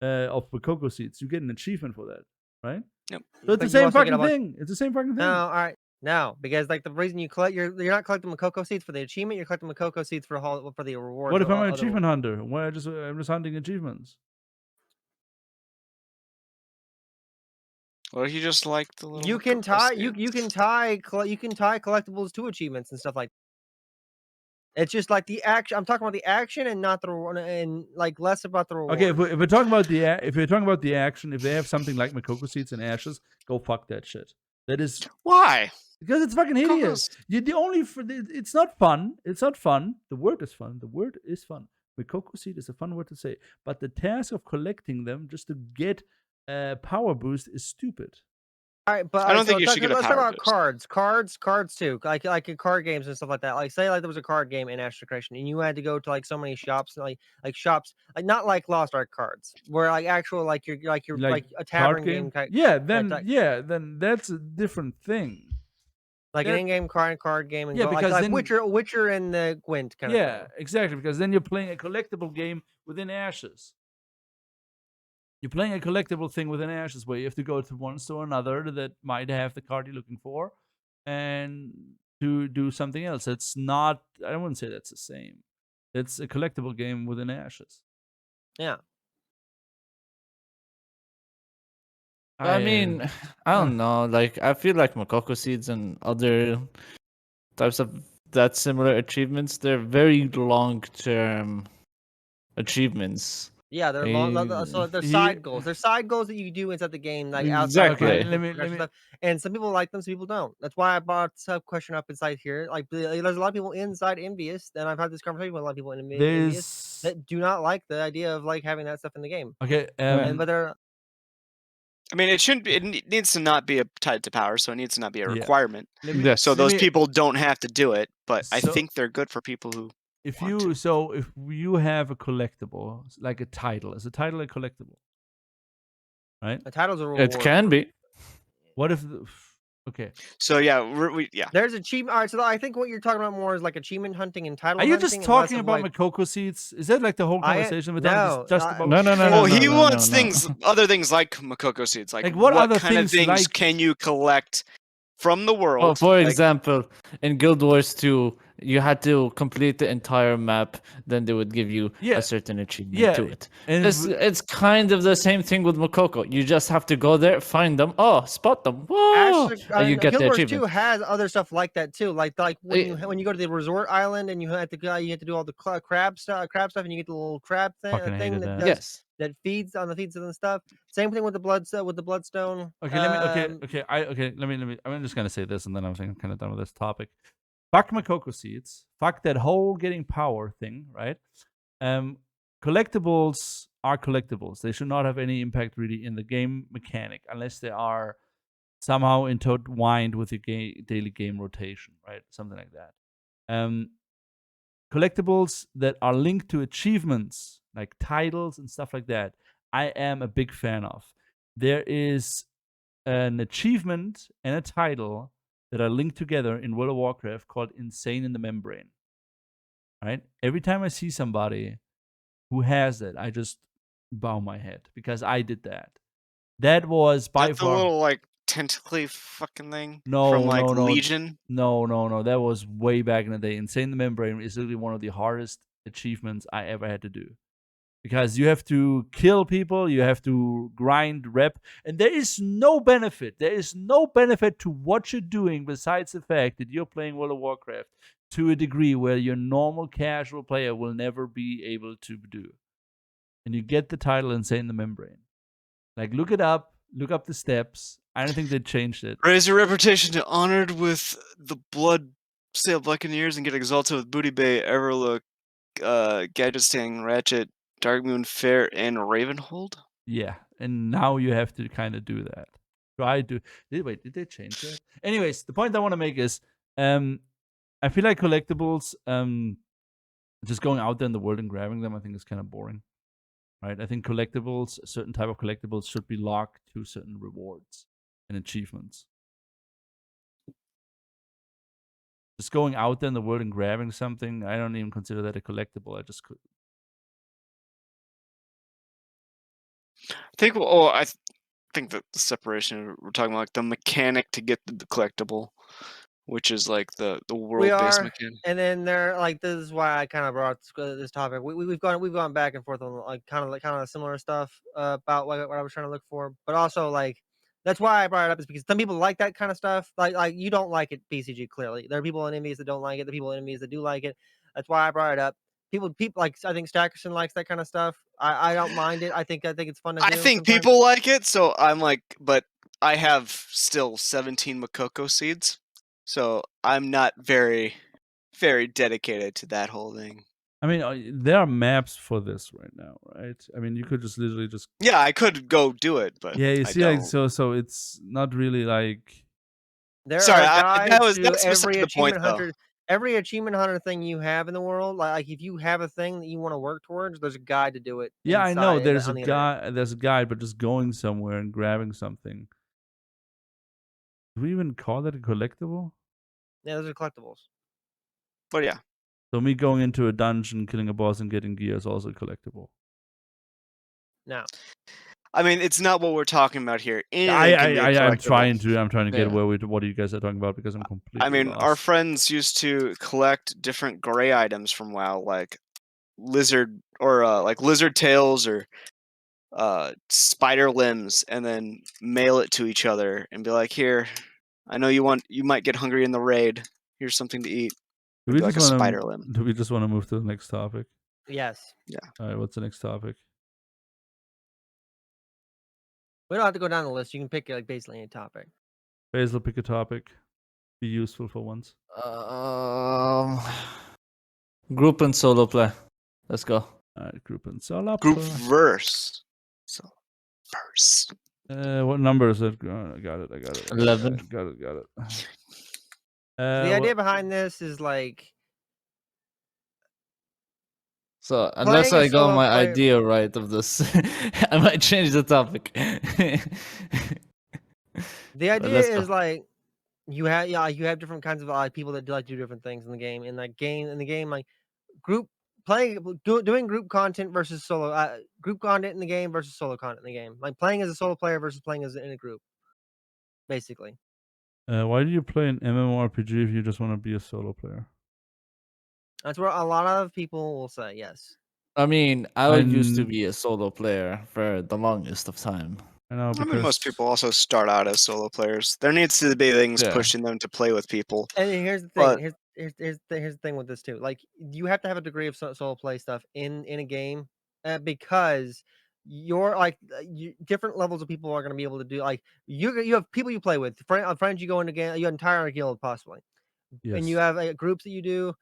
of Makoko seeds. You get an achievement for that, right? Yep. So it's the same fucking thing. It's the same fucking thing. No, all right. No, because like the reason you collect, you're not collecting Makoko seeds for the achievement. You're collecting Makoko seeds for the reward. What if I'm an achievement hunter? Why I'm just hunting achievements? Or you just like the little. You can tie collectibles to achievements and stuff like. It's just like the action. I'm talking about the action and not the reward, and like less about the reward. Okay, if we're talking about if you're talking about the action, if they have something like Makoko seeds and ashes, go fuck that shit. That is why? Because it's fucking hideous. It's not fun. It's not fun. The word is fun. The word is fun. Makoko seed is a fun word to say, but the task of collecting them just to get a power boost is stupid. All right, but I don't think you should get a power boost. Let's talk about cards too, like in card games and stuff like that. Like say like there was a card game in Astral Creation, and you had to go to like so many shops, like shops, like not like Lost Ark cards, where like actual like you're like a tavern game. Then that's a different thing. Like an in-game card game, and because like Witcher and the Gwent kind of thing. Yeah, exactly. Because then you're playing a collectible game within Ashes. You're playing a collectible thing within Ashes where you have to go to one store or another that might have the card you're looking for and to do something else. It's not, I wouldn't say that's the same. It's a collectible game within Ashes. Yeah. I mean, I don't know. Like, I feel like Makoko seeds and other types of that similar achievements, they're very long-term achievements. Yeah, they're so they're He- side goals. They're side goals that you do inside the game, like outside. Exactly. Okay, of let me- progression stuff. And some people like them, some people don't. That's why I brought the question up inside here. Like, there's a lot of people inside Envious, and I've had this conversation with a lot of people in Envious There's that do not like the idea of like having that stuff in the game. okay. And but they're I mean, it shouldn't be. Needs to not be tied to power, so it needs to not be a Yeah. requirement. Yes. So those people don't have to do it, but I So- think they're good for people who. If want you to. if you have a collectible, like a title, is a title a collectible? Right. the titles are reward. It can be. What if? Okay. So yeah, yeah. There's achievement. All right, so I think what you're talking about more is like achievement hunting and title. Are you hunting just and less talking of, about like, Makoko seeds? Is that like the whole conversation? We're talking no, just I- about No. Well, he no, wants no. things, other things like Makoko seeds. Like Like, what other kind of things things like- can you collect from the world? Oh, for Like, example, in Guild Wars 2, you had to complete the entire map, then they would give you Yeah. a certain achievement Yeah, to it. and It's kind of the same thing with Makoko. You just have to go there, find them, spot them, whoa, Actually, and you get Guild the Wars achievement. 2 has other stuff like that too. Like Eh, when you go to the resort island and you have to do all the crab stuff, and you get the little crab Fucking thing hated that that. does Yes. that feeds and stuff. Same thing with the bloodstone. Okay, let me. I'm just gonna say this, and then I think I'm kind of done with this topic. Fuck Makoko seeds. Fuck that whole getting power thing, right? Collectibles are collectibles. They should not have any impact really in the game mechanic, unless they are somehow intertwined with the daily game rotation, right? Something like that. Collectibles that are linked to achievements, like titles and stuff like that, I am a big fan of. There is an achievement and a title that are linked together in World of Warcraft called Insane in the Membrane. Right? Every time I see somebody who has that, I just bow my head because I did that. That was by that's the far little like tentacly fucking thing No, from like no. Legion. No. That was way back in the day. Insane in the Membrane is literally one of the hardest achievements I ever had to do. Because you have to kill people, you have to grind rep, and there is no benefit. There is no benefit to what you're doing besides the fact that you're playing World of Warcraft to a degree where your normal casual player will never be able to do. And you get the title Insane in the Membrane. Like, look it up, look up the steps. I don't think they changed it. Raise your reputation to honored with the blood sail Buccaneers and get exalted with Booty Bay, Everlook, Gadget Sting, Ratchet, Darkmoon, Fair, and Ravenhold. Yeah, and now you have to kind of do that. Try to did they change that? Anyways, the point I want to make is, I feel like collectibles, just going out there in the world and grabbing them, I think is kind of boring, right? I think collectibles, a certain type of collectibles, should be locked to certain rewards and achievements. Just going out there in the world and grabbing something, I don't even consider that a collectible. I just could. I think that the separation we're talking about, like the mechanic to get the collectible, which is like the world-based mechanic. And then they're like, this is why I kind of brought this topic. We've gone back and forth on like kind of similar stuff about what I was trying to look for, but also like that's why I brought it up is because some people like that kind of stuff. Like you don't like it, BCG. Clearly, there are people in enemies that don't like it. The people in enemies that do like it. That's why I brought it up. People like I think Stackerson likes that kind of stuff. I don't mind it. I think it's fun to do. I think sometimes. people like it, so I'm like, but I have still 17 Makoko seeds, so I'm not very, very dedicated to that whole thing. I mean, there are maps for this right now, right? I mean, you could just literally just Yeah, I could go do it, but yeah. You I see, like don't. so it's not really like There Sorry, are that guides was to that's beside every the point, achievement though. hunter. Every achievement hunter thing you have in the world, like if you have a thing that you want to work towards, there's a guide to do it. yeah. I know inside there's a on the internet. guy, there's a guide, but just going somewhere and grabbing something. Do we even call that a collectible? Yeah, those are collectibles. But yeah, So me going into a dungeon, killing a boss, and getting gear is also collectible. Now, I mean, it's not what we're talking about here. Anything can be a I'm collectible. trying to get Yeah. where what are you guys are talking about because I'm completely I mean, lost. our friends used to collect different gray items from WoW, like lizard or like lizard tails or spider limbs, and then mail it to each other and be like, "Here, I know you might get hungry in the raid. Here's something to eat." do It'd we be like just a want spider to limb. do we just want to move to the next topic? yes. All right, what's the next topic? We don't have to go down the list. You can pick like basically any topic. Basil, pick a topic. Be useful for once. Group and solo play. Let's go. Alright, group and solo. Group verse. So verse. What number is it? I got it. 11. Got it. The idea behind this is like So unless playing a I got solo my player. idea right of this, I might change the topic. The idea let's go. is like you have different kinds of people that like do different things in the game. In the game, like group doing group content versus solo group content in the game versus solo content in the game. Like playing as a solo player versus playing as in a group, basically. Why do you play an MMORPG if you just want to be a solo player? That's what a lot of people will say. Yes. I mean, I used to be a solo player for the longest of time. I know, I because mean, most people also start out as solo players. There needs to be things Yeah. pushing them to play with people. And here's the thing. But Here's the thing with this too. Like you have to have a degree of solo play stuff in a game because you're like different levels of people are going to be able to do. Like you have people you play with, friends you go into game, you have an entire guild possibly, and you yes. have groups that you do.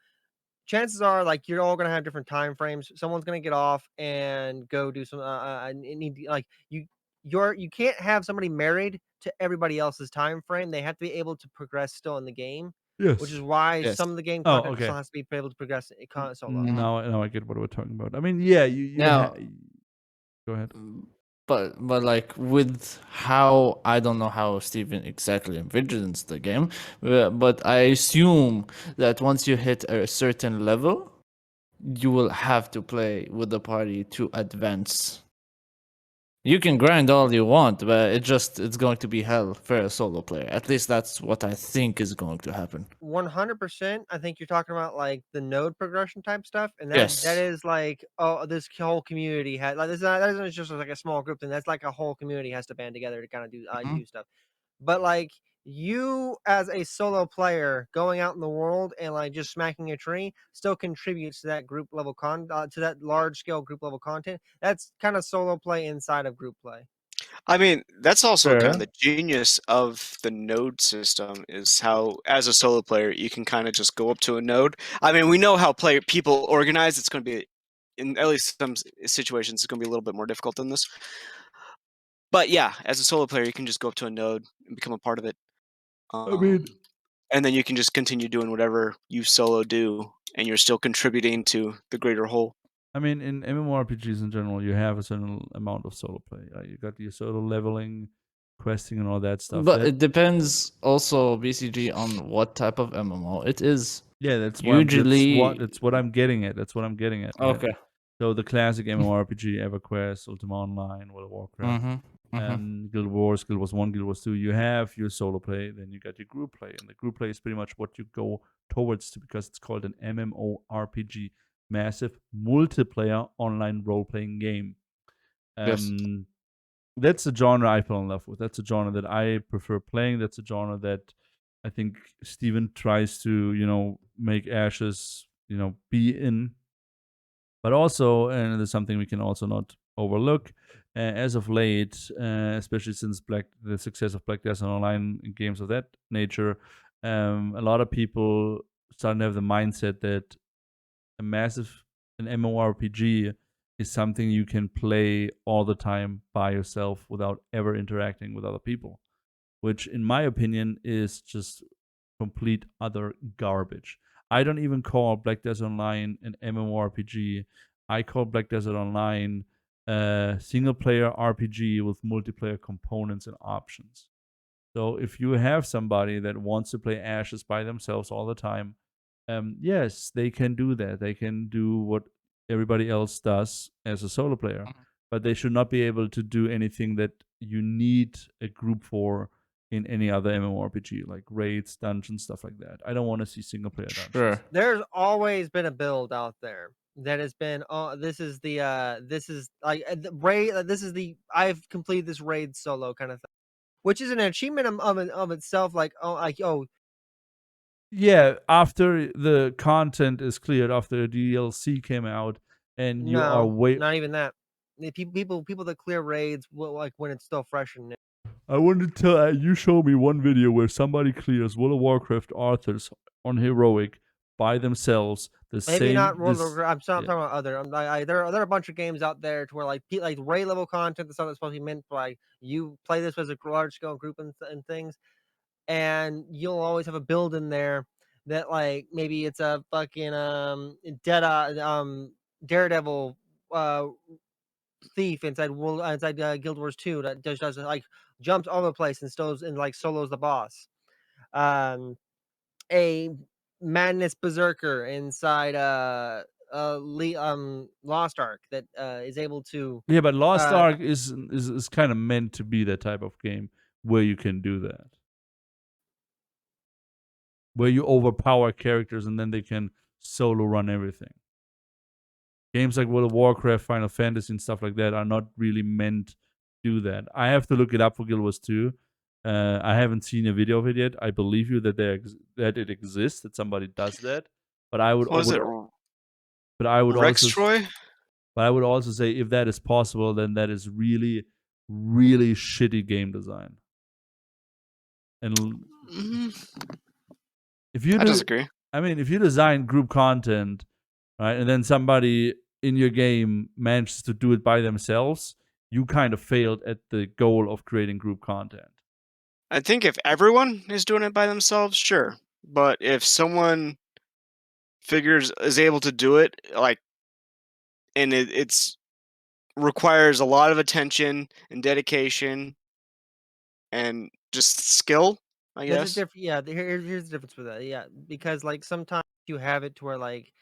Chances are like you're all going to have different time frames. Someone's going to get off and go do some like you can't have somebody married to everybody else's time frame. They have to be able to progress still in the game, Yes. which is why Yes. some of the game Oh, content okay. still has to be able to progress solo. Now I get what we're talking about. I mean, yeah, you Now- go ahead. But like with how I don't know how Steven exactly envisions the game, but I assume that once you hit a certain level, you will have to play with the party to advance. You can grind all you want, but it's going to be hell for a solo player. At least that's what I think is going to happen. 100%. I think you're talking about like the node progression type stuff, and that Yes. is like this whole community had like that isn't just like a small group thing. That's like a whole community has to band together to kind of do do stuff. But like you as a solo player going out in the world and like just smacking a tree still contributes to that group level to that large scale group level content. That's kind of solo play inside of group play. I mean, that's also kind Sure. of the genius of the node system is how, as a solo player, you can kind of just go up to a node. I mean, we know how people organize. It's going to be, in at least some situations, it's going to be a little bit more difficult than this. But yeah, as a solo player, you can just go up to a node and become a part of it. I mean, and then you can just continue doing whatever you solo do, and you're still contributing to the greater whole. I mean, in MMORPGs in general, you have a certain amount of solo play. You got your solo leveling, questing, and all that stuff. But it depends also BCG on what type of MMO it is. Yeah, that's usually that's what I'm getting at. That's what I'm getting at. Right? Okay. So the classic MMORPG, EverQuest, Ultima Online, World of Warcraft, Guild Wars 1, Guild Wars 2. You have your solo play, then you got your group play, and the group play is pretty much what you go towards because it's called an MMORPG, massive multiplayer online role-playing game. Yes. That's a genre I fell in love with. That's a genre that I prefer playing. That's a genre that I think Steven tries to, make Ashes, be in. But also, and there's something we can also not overlook, as of late, especially since the success of Black Desert Online games of that nature, a lot of people starting to have the mindset that an MMORPG is something you can play all the time by yourself without ever interacting with other people, which in my opinion is just complete other garbage. I don't even call Black Desert Online an MMORPG. I call Black Desert Online a single-player RPG with multiplayer components and options. So if you have somebody that wants to play Ashes by themselves all the time, yes, they can do that. They can do what everybody else does as a solo player, but they should not be able to do anything that you need a group for in any other MMORPG, like raids, dungeons, stuff like that. I don't want to see single player dungeons. Sure. There's always been a build out there that has been this is I've completed this raid solo kind of thing, which is an achievement of itself. Yeah, after the content is cleared, after the DLC came out, and you are not even that. People that clear raids will, like when it's still fresh and new. I want to tell you. Show me one video where somebody clears World of Warcraft Arthurs on heroic by themselves. The Maybe same. not World of This, Warcraft. I'm yeah. talking about other. There are a bunch of games out there to where like raid level content, the stuff that's supposed to be meant for like you play this as a large scale group and things, and you'll always have a build in there that like maybe it's a fucking Daredevil thief inside Guild Wars 2 that just does like jumps all over the place and like solos the boss. A madness berserker inside Lost Ark that is able to Yeah, but Lost Ark is kind of meant to be that type of game where you can do that, where you overpower characters and then they can solo run everything. Games like World of Warcraft, Final Fantasy, and stuff like that are not really meant to do that. I have to look it up for Guild Wars 2. I haven't seen a video of it yet. I believe you that that it exists, that somebody does that. But I would, Was it but I would Rex also, Troy? but I would also say if that is possible, then that is really, really shitty game design. And if you I disagree. I mean, if you design group content, right, and then somebody in your game manages to do it by themselves, you kind of failed at the goal of creating group content. I think if everyone is doing it by themselves, sure. But if someone is able to do it, like, and it's requires a lot of attention and dedication and just skill, I There's a guess. different, yeah. Here's the difference with that, yeah, because like sometimes you have it to where like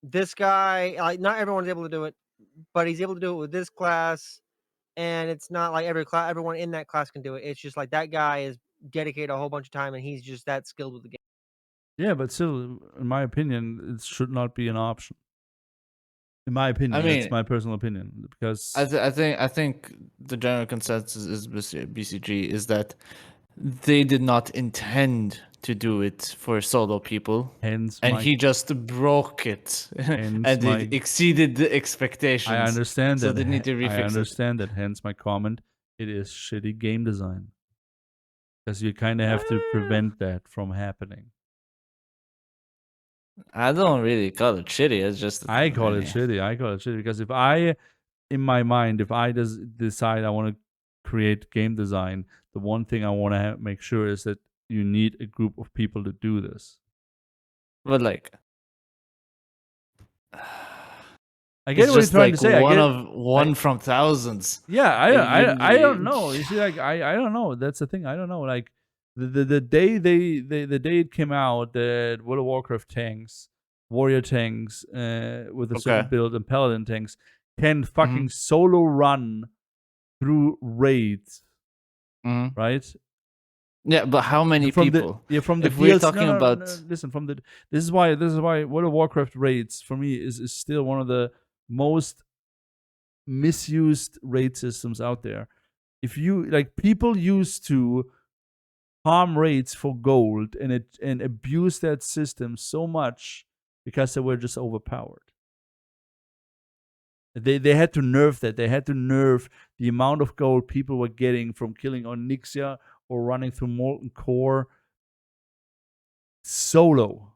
this guy, like not everyone's able to do it, but he's able to do it with this class, and it's not like everyone in that class can do it. It's just like that guy is dedicated a whole bunch of time, and he's just that skilled with the game. Yeah, but still, in my opinion, it should not be an option. In my opinion, I mean, that's my personal opinion, because I think the general consensus is BCG is that they did not intend to do it for solo people, hence and my, he just broke it, hence and my, it exceeded the expectations. I understand so that. they need to refix I it. understand that. Hence my comment. It is shitty game design, because you kind of have to prevent that from happening. I don't really call it shitty. It's just I call it shitty. I call it shitty because if I, in my mind, if I decide I want to create game design, the one thing I want to make sure is that you need a group of people to do this. But like, I get it's what you're just trying like to say. one from thousands. Yeah, Like, I don't know. You see, like I don't know. That's the thing. I don't know. Like the day the day it came out that World of Warcraft tanks, warrior tanks, with a certain Okay. build and paladin tanks can fucking solo run through raids, right? Yeah, but how many people? From the If we're DLC, talking about listen, this is why World of Warcraft raids for me is still one of the most misused raid systems out there. If you like, people used to farm raids for gold and abuse that system so much because they were just overpowered. They had to nerf that. They had to nerf the amount of gold people were getting from killing Onyxia or running through Molten Core solo.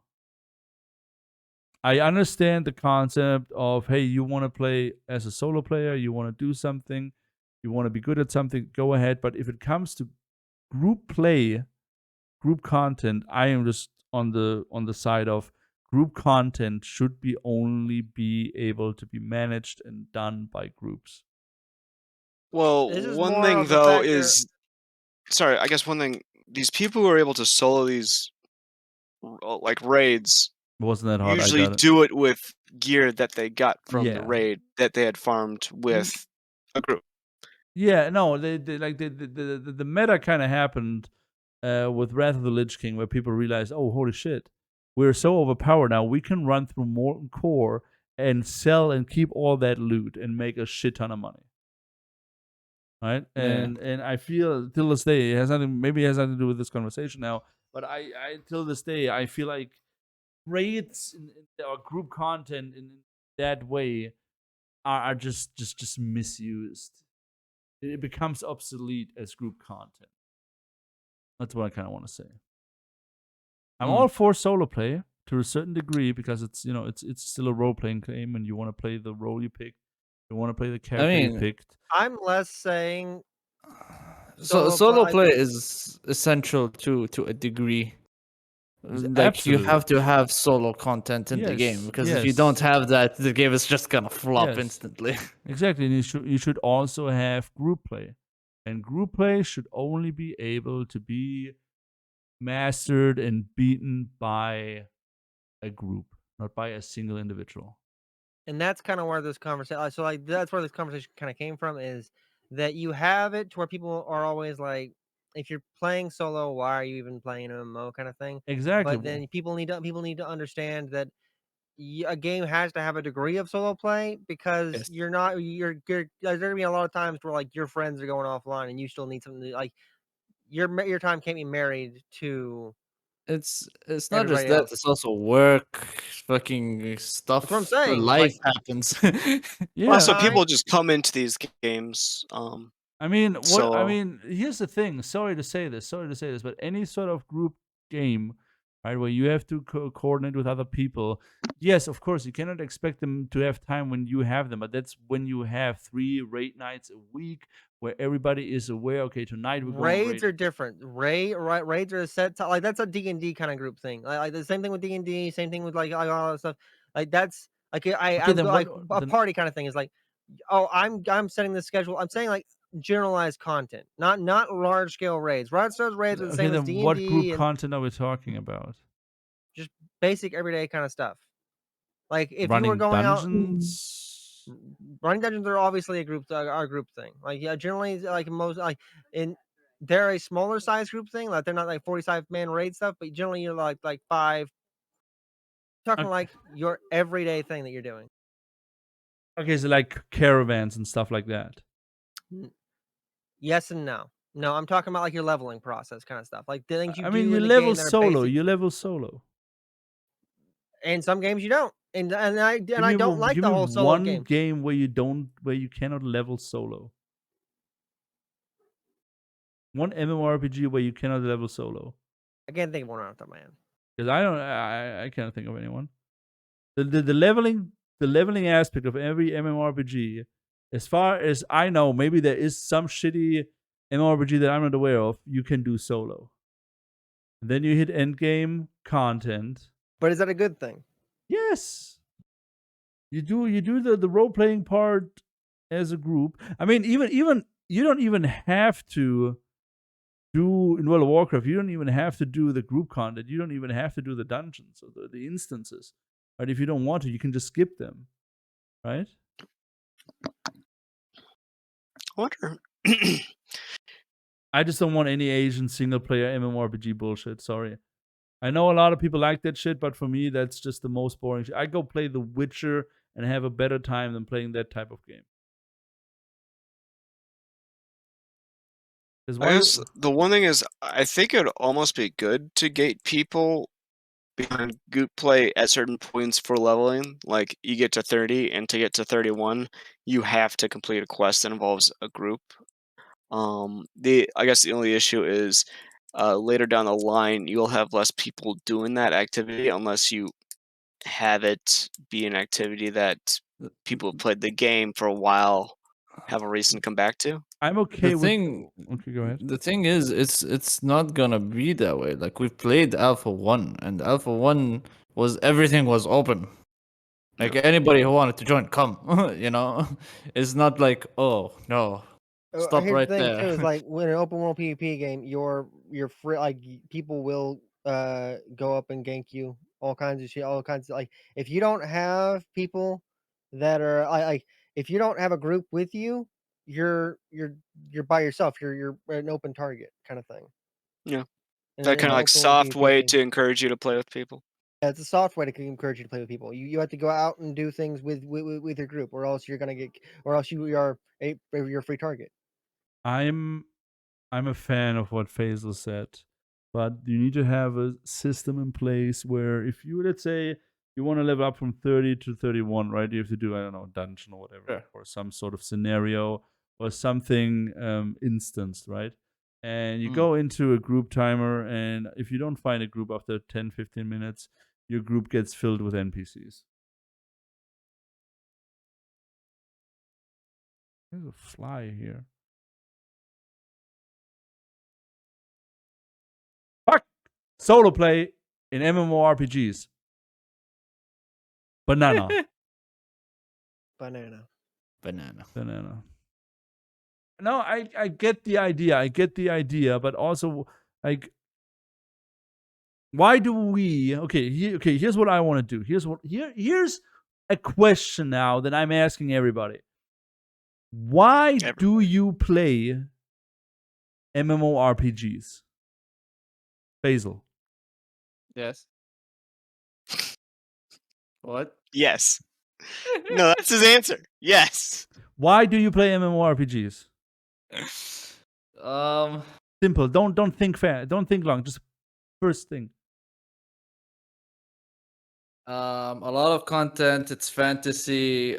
I understand the concept of, hey, you want to play as a solo player, you want to do something, you want to be good at something, go ahead. But if it comes to group play, group content, I am just on the side of group content should be only be able to be managed and done by groups. Well, one thing though is, sorry, I guess one thing, these people who are able to solo these like raids Wasn't that hard? usually I got it. do it with gear that they got from the Yeah. raid that they had farmed with a group. Yeah, no, the meta kind of happened with Wrath of the Lich King, where people realized, oh, holy shit, we're so overpowered now. We can run through Molten Core and sell and keep all that loot and make a shit ton of money. Right? And I feel till this day, it has nothing. Maybe it has nothing to do with this conversation now. But I till this day, I feel like raids or group content in that way are just misused. It becomes obsolete as group content. That's what I kind of want to say. I'm all for solo play to a certain degree because it's it's still a role playing game and you want to play the role you picked. You want to play the character you mean, picked. I'm less saying solo play is essential to a degree. Like you have to have solo content in the game because if you don't have that, the game is just gonna flop instantly. Exactly, and you should also have group play, and group play should only be able to be mastered and beaten by a group, not by a single individual. And that's kind of where this conversation. So like that's where this conversation kind of came from, is that you have it to where people are always like, if you're playing solo, why are you even playing an MMO kind of thing? Exactly. But then people need to understand that a game has to have a degree of solo play because there's gonna be a lot of times where like your friends are going offline and you still need something to, like your time can't be married to. It's not just that; it's also work, fucking stuff. That's what I'm saying. Life happens. Also, people just come into these games. I mean, here's the thing. Sorry to say this, but any sort of group game, right, where you have to coordinate with other people, yes, of course, you cannot expect them to have time when you have them, but that's when you have 3 raid nights a week where everybody is aware. Okay, tonight we're going raids are different. Raids are a set time. Like that's a D&D kind of group thing. Like the same thing with D&D. Same thing with like all that stuff. Like that's like a party kind of thing. Is like, oh, I'm setting the schedule. I'm saying like generalized content, not large scale raids. Large scale raids are the same as D&D. What group content are we talking about? Just basic everyday kind of stuff. Like if running you were going dungeons. Running dungeons are obviously a group thing. Like generally like most they're a smaller size group thing. Like they're not like 45-man raid stuff, but generally you're like 5. Talking like your everyday thing that you're doing. Okay, so like caravans and stuff like that. Yes and no. No, I'm talking about like your leveling process kind of stuff. Like the things you do. You level solo. You level solo. And some games you don't. And I don't like the whole solo game. One game where you cannot level solo. One MMORPG where you cannot level solo. I can't think of one off the top of my head. Because I can't think of anyone. The leveling aspect of every MMORPG, as far as I know, maybe there is some shitty MMORPG that I'm not aware of, you can do solo. And then you hit endgame content. But is that a good thing? Yes. You do the role playing part as a group. I mean, even you don't even have to do in World of Warcraft. You don't even have to do the group content. You don't even have to do the dungeons or the instances. Right? If you don't want to, you can just skip them. Right? I wonder. I just don't want any Asian single player MMORPG bullshit. Sorry. I know a lot of people like that shit, but for me, that's just the most boring shit. I go play The Witcher and have a better time than playing that type of game. I guess the one thing is, I think it would almost be good to gate people behind group play at certain points for leveling. Like you get to 30, and to get to 31, you have to complete a quest that involves a group. I guess the only issue is later down the line, you'll have less people doing that activity unless you have it be an activity that people who played the game for a while have a reason to come back to. I'm okay with. Okay, go ahead. The thing is, it's not gonna be that way. Like we played Alpha 1, and Alpha 1 everything was open. Like anybody who wanted to join, come. It's not like, oh no, stop right there. Here's the thing too, is like when an open world PvP game, you're free. Like people will go up and gank you, all kinds of shit, all kinds of like. If you don't have people that are like, if you don't have a group with you, you're by yourself. You're an open target kind of thing. Yeah, that kind of like soft way to encourage you to play with people. Yeah, it's a soft way to encourage you to play with people. You have to go out and do things with your group, or else you're gonna get, or else you're a free target. I'm a fan of what Faisal said, but you need to have a system in place where if you, let's say, you want to level up from 30 to 31, right? You have to do, I don't know, dungeon or whatever, Sure. or some sort of scenario or something instanced, right? And you go into a group timer, and if you don't find a group after 10, 15 minutes, your group gets filled with NPCs. There's a fly here. Fuck! Solo play in MMORPGs. Banana. Banana. Banana. No, I get the idea. But also, like, why do we? Here's what I want to do. Here's a question now that I'm asking everybody. Why do you play MMORPGs? Basil. Yes. What? Yes. No, that's his answer. Yes. Why do you play MMORPGs? Simple. Don't think fast. Don't think long. Just first thing. A lot of content. It's fantasy.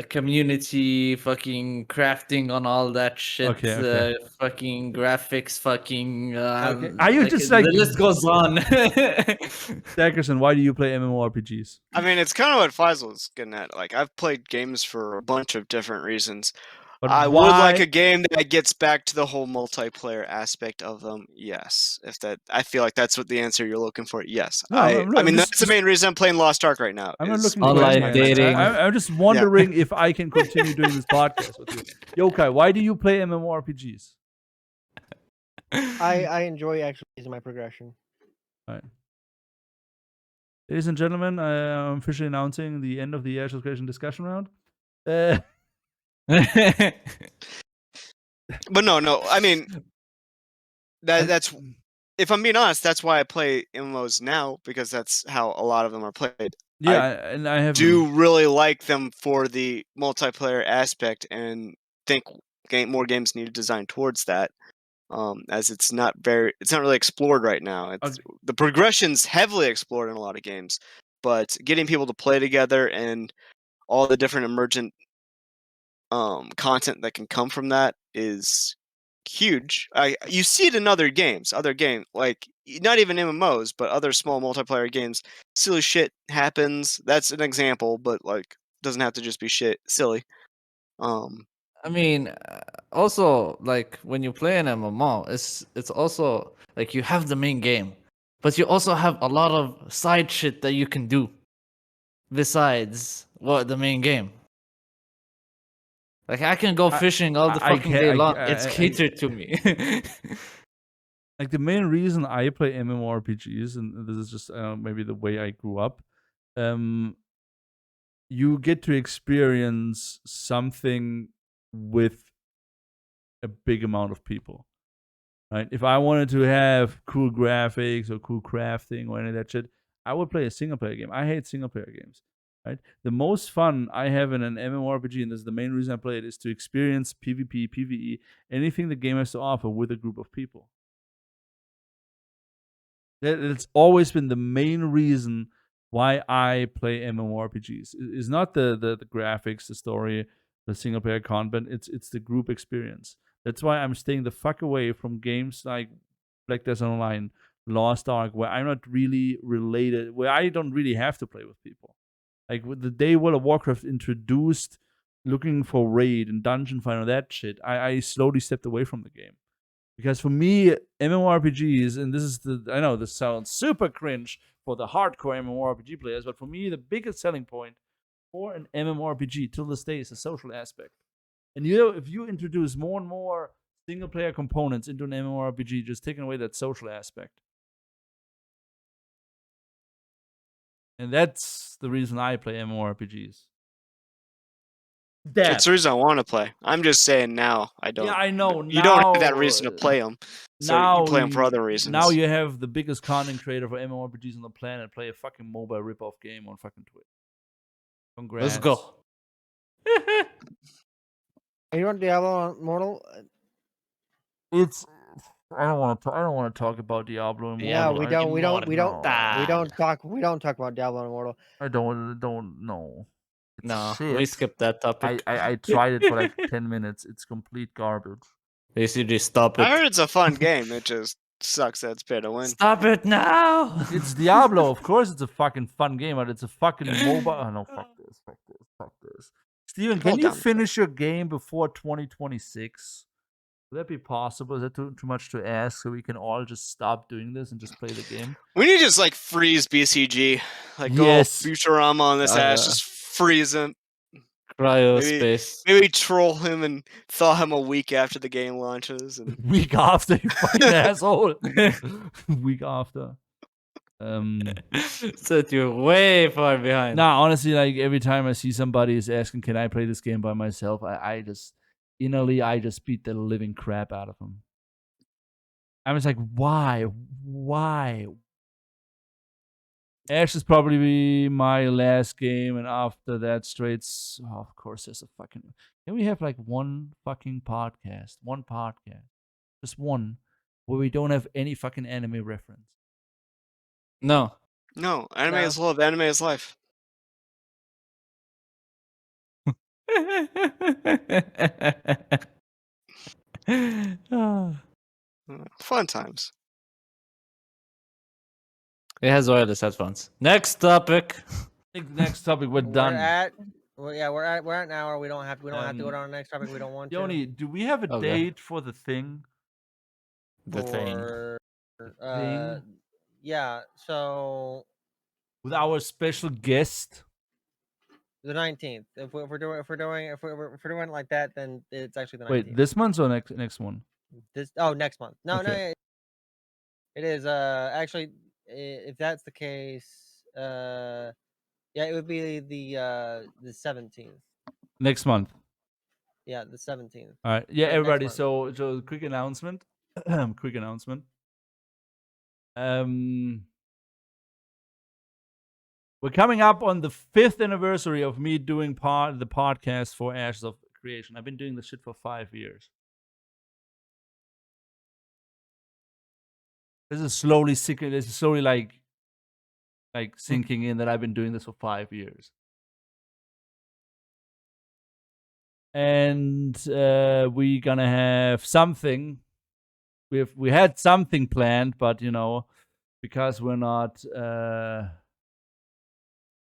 Community, fucking crafting on all that shit. Okay. Fucking graphics. Fucking. Okay. Are you just the list goes on. Dackerson, why do you play MMORPGs? I mean, it's kind of what Faisal was getting at. Like, I've played games for a bunch of different reasons. But I why? would like a game that gets back to the whole multiplayer aspect of them. Yes, I feel like that's what the answer you're looking for. Yes, No, I mean just, that's the main reason I'm playing Lost Ark right now. I'm not looking for online questions. dating. I'm just wondering if I can continue doing this podcast with you. Yokai, why do you play MMORPGs? I enjoy actually using my progression. All right. Ladies and gentlemen, I'm officially announcing the end of the Ashes Creation discussion round. But no. I mean, that's if I'm being honest, that's why I play MMOs now, because that's how a lot of them are played. Yeah, and I do really like them for the multiplayer aspect, and think more games need to design towards that. As it's not really explored right now. The progression's heavily explored in a lot of games, but getting people to play together and all the different emergent content that can come from that is huge. You see it in other games, like not even MMOs, but other small multiplayer games. Silly shit happens. That's an example, but like doesn't have to just be silly. I mean, also like when you play an MMO, it's also like you have the main game, but you also have a lot of side shit that you can do besides the main game. Like I can go fishing all the fucking day long. It's catered to me. Like the main reason I play MMORPGs, and this is just maybe the way I grew up, you get to experience something with a big amount of people, right? If I wanted to have cool graphics or cool crafting or any of that shit, I would play a single player game. I hate single player games, right? The most fun I have in an MMORPG, and this is the main reason I play it, is to experience PvP, PvE, anything the game has to offer with a group of people. It's always been the main reason why I play MMORPGs. It's not the graphics, the story, the single player content. It's the group experience. That's why I'm staying the fuck away from games like Black Desert Online, Lost Ark, where I'm not really related, where I don't really have to play with people. Like with the day World of Warcraft introduced looking for raid and dungeon find and that shit, I slowly stepped away from the game. Because for me, MMORPGs, and I know this sounds super cringe for the hardcore MMORPG players, but for me, the biggest selling point for an MMORPG till this day is the social aspect. And if you introduce more and more single player components into an MMORPG, just taking away that social aspect. And that's the reason I play MMORPGs. It's the reason I want to play. I'm just saying now I don't. Yeah, I know. You don't have that reason to play them. So now you play them for other reasons. Now you have the biggest content creator for MMORPGs on the planet play a fucking mobile ripoff game on fucking Twitch. Congrats. Let's go. You want Diablo Immortal? I don't want to. I don't want to talk about Diablo Immortal. Yeah, we don't Immortal. talk about Diablo Immortal. I don't know. It's No, shit. we skipped that topic. I tried it for like 10 minutes. It's complete garbage. Basically, stop I heard it. it's a fun game. It just sucks that it's pay to win. Stop it now. It's Diablo. Of course, it's a fucking fun game, but it's a fucking mobile. Oh no, fuck this. Fuck this. Fuck this. Steven, can Hold you down. finish your game before 2026? Would that be possible? Is that too much to ask? So we can all just stop doing this and just play the game? We need to just like freeze BCG, like go Yes. Futurama on this ass, just freeze him. Cryospace. Maybe troll him and thaw him a week after the game launches. And Week after, you fucking asshole. Week after. Set you way far behind. Nah, honestly, like every time I see somebody is asking, "Can I play this game by myself?" I just innerly, I just beat the living crap out of them. I'm just like, why? Ash is probably be my last game, and after that, straight. Oh, of course, there's a fucking. Can we have like one fucking podcast? One podcast, just one, where we don't have any fucking anime reference. No. no, anime No. is love. Anime is life. Fun times. It has wireless headphones. Next topic. Next topic, we're done. We're at an hour. We don't have to go down to the next topic. We don't want to. Yoni, do we have a Okay. date for the thing? The thing. Thing. Yeah. So With our special guest? the 19th. If we're doing it like that, then it's actually the 19th. Wait, this month or next one? Next month. No, Okay. it is actually, if that's the case, yeah, it would be the 17th. Next month. Yeah, the 17th. All right. Yeah, Next everybody. month. So quick announcement. Quick announcement. We're coming up on the 5th anniversary of me doing the podcast for Ashes of Creation. I've been doing this shit for 5 years. This is slowly sinking. This is slowly like sinking in that I've been doing this for 5 years. And we gonna have something. We had something planned, but because we're not.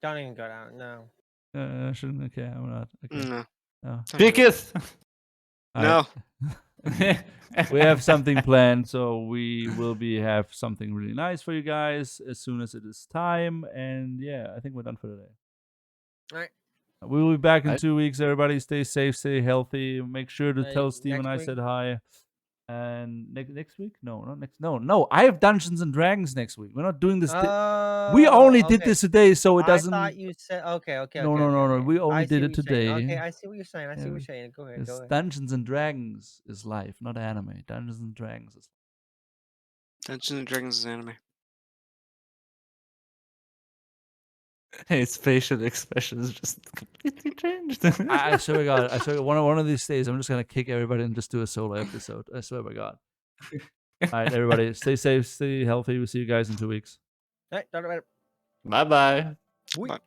Don't even go down. No. Shouldn't. Okay, I'm not. Okay. No. No. Pick it. No. We have something planned, so we will have something really nice for you guys as soon as it is time. And yeah, I think we're done for today. All right. We will be back in 2 weeks. Everybody, stay safe, stay healthy. Make sure to tell Steven I said hi. And next week? No, not next. No. I have Dungeons and Dragons next week. We're not doing this. We only did this today, so it doesn't. I thought you said okay. No. We only did it today. Okay, I see what you're saying. Go ahead. Go ahead. Dungeons and Dragons is life, not anime. Dungeons and Dragons is. Dungeons and Dragons is anime. His facial expressions just completely changed. I swear to God. I swear one of these days I'm just gonna kick everybody and just do a solo episode. I swear by God. All right, everybody, stay safe, stay healthy. We'll see you guys in 2 weeks. All right, talk about it. Bye-bye. Bye.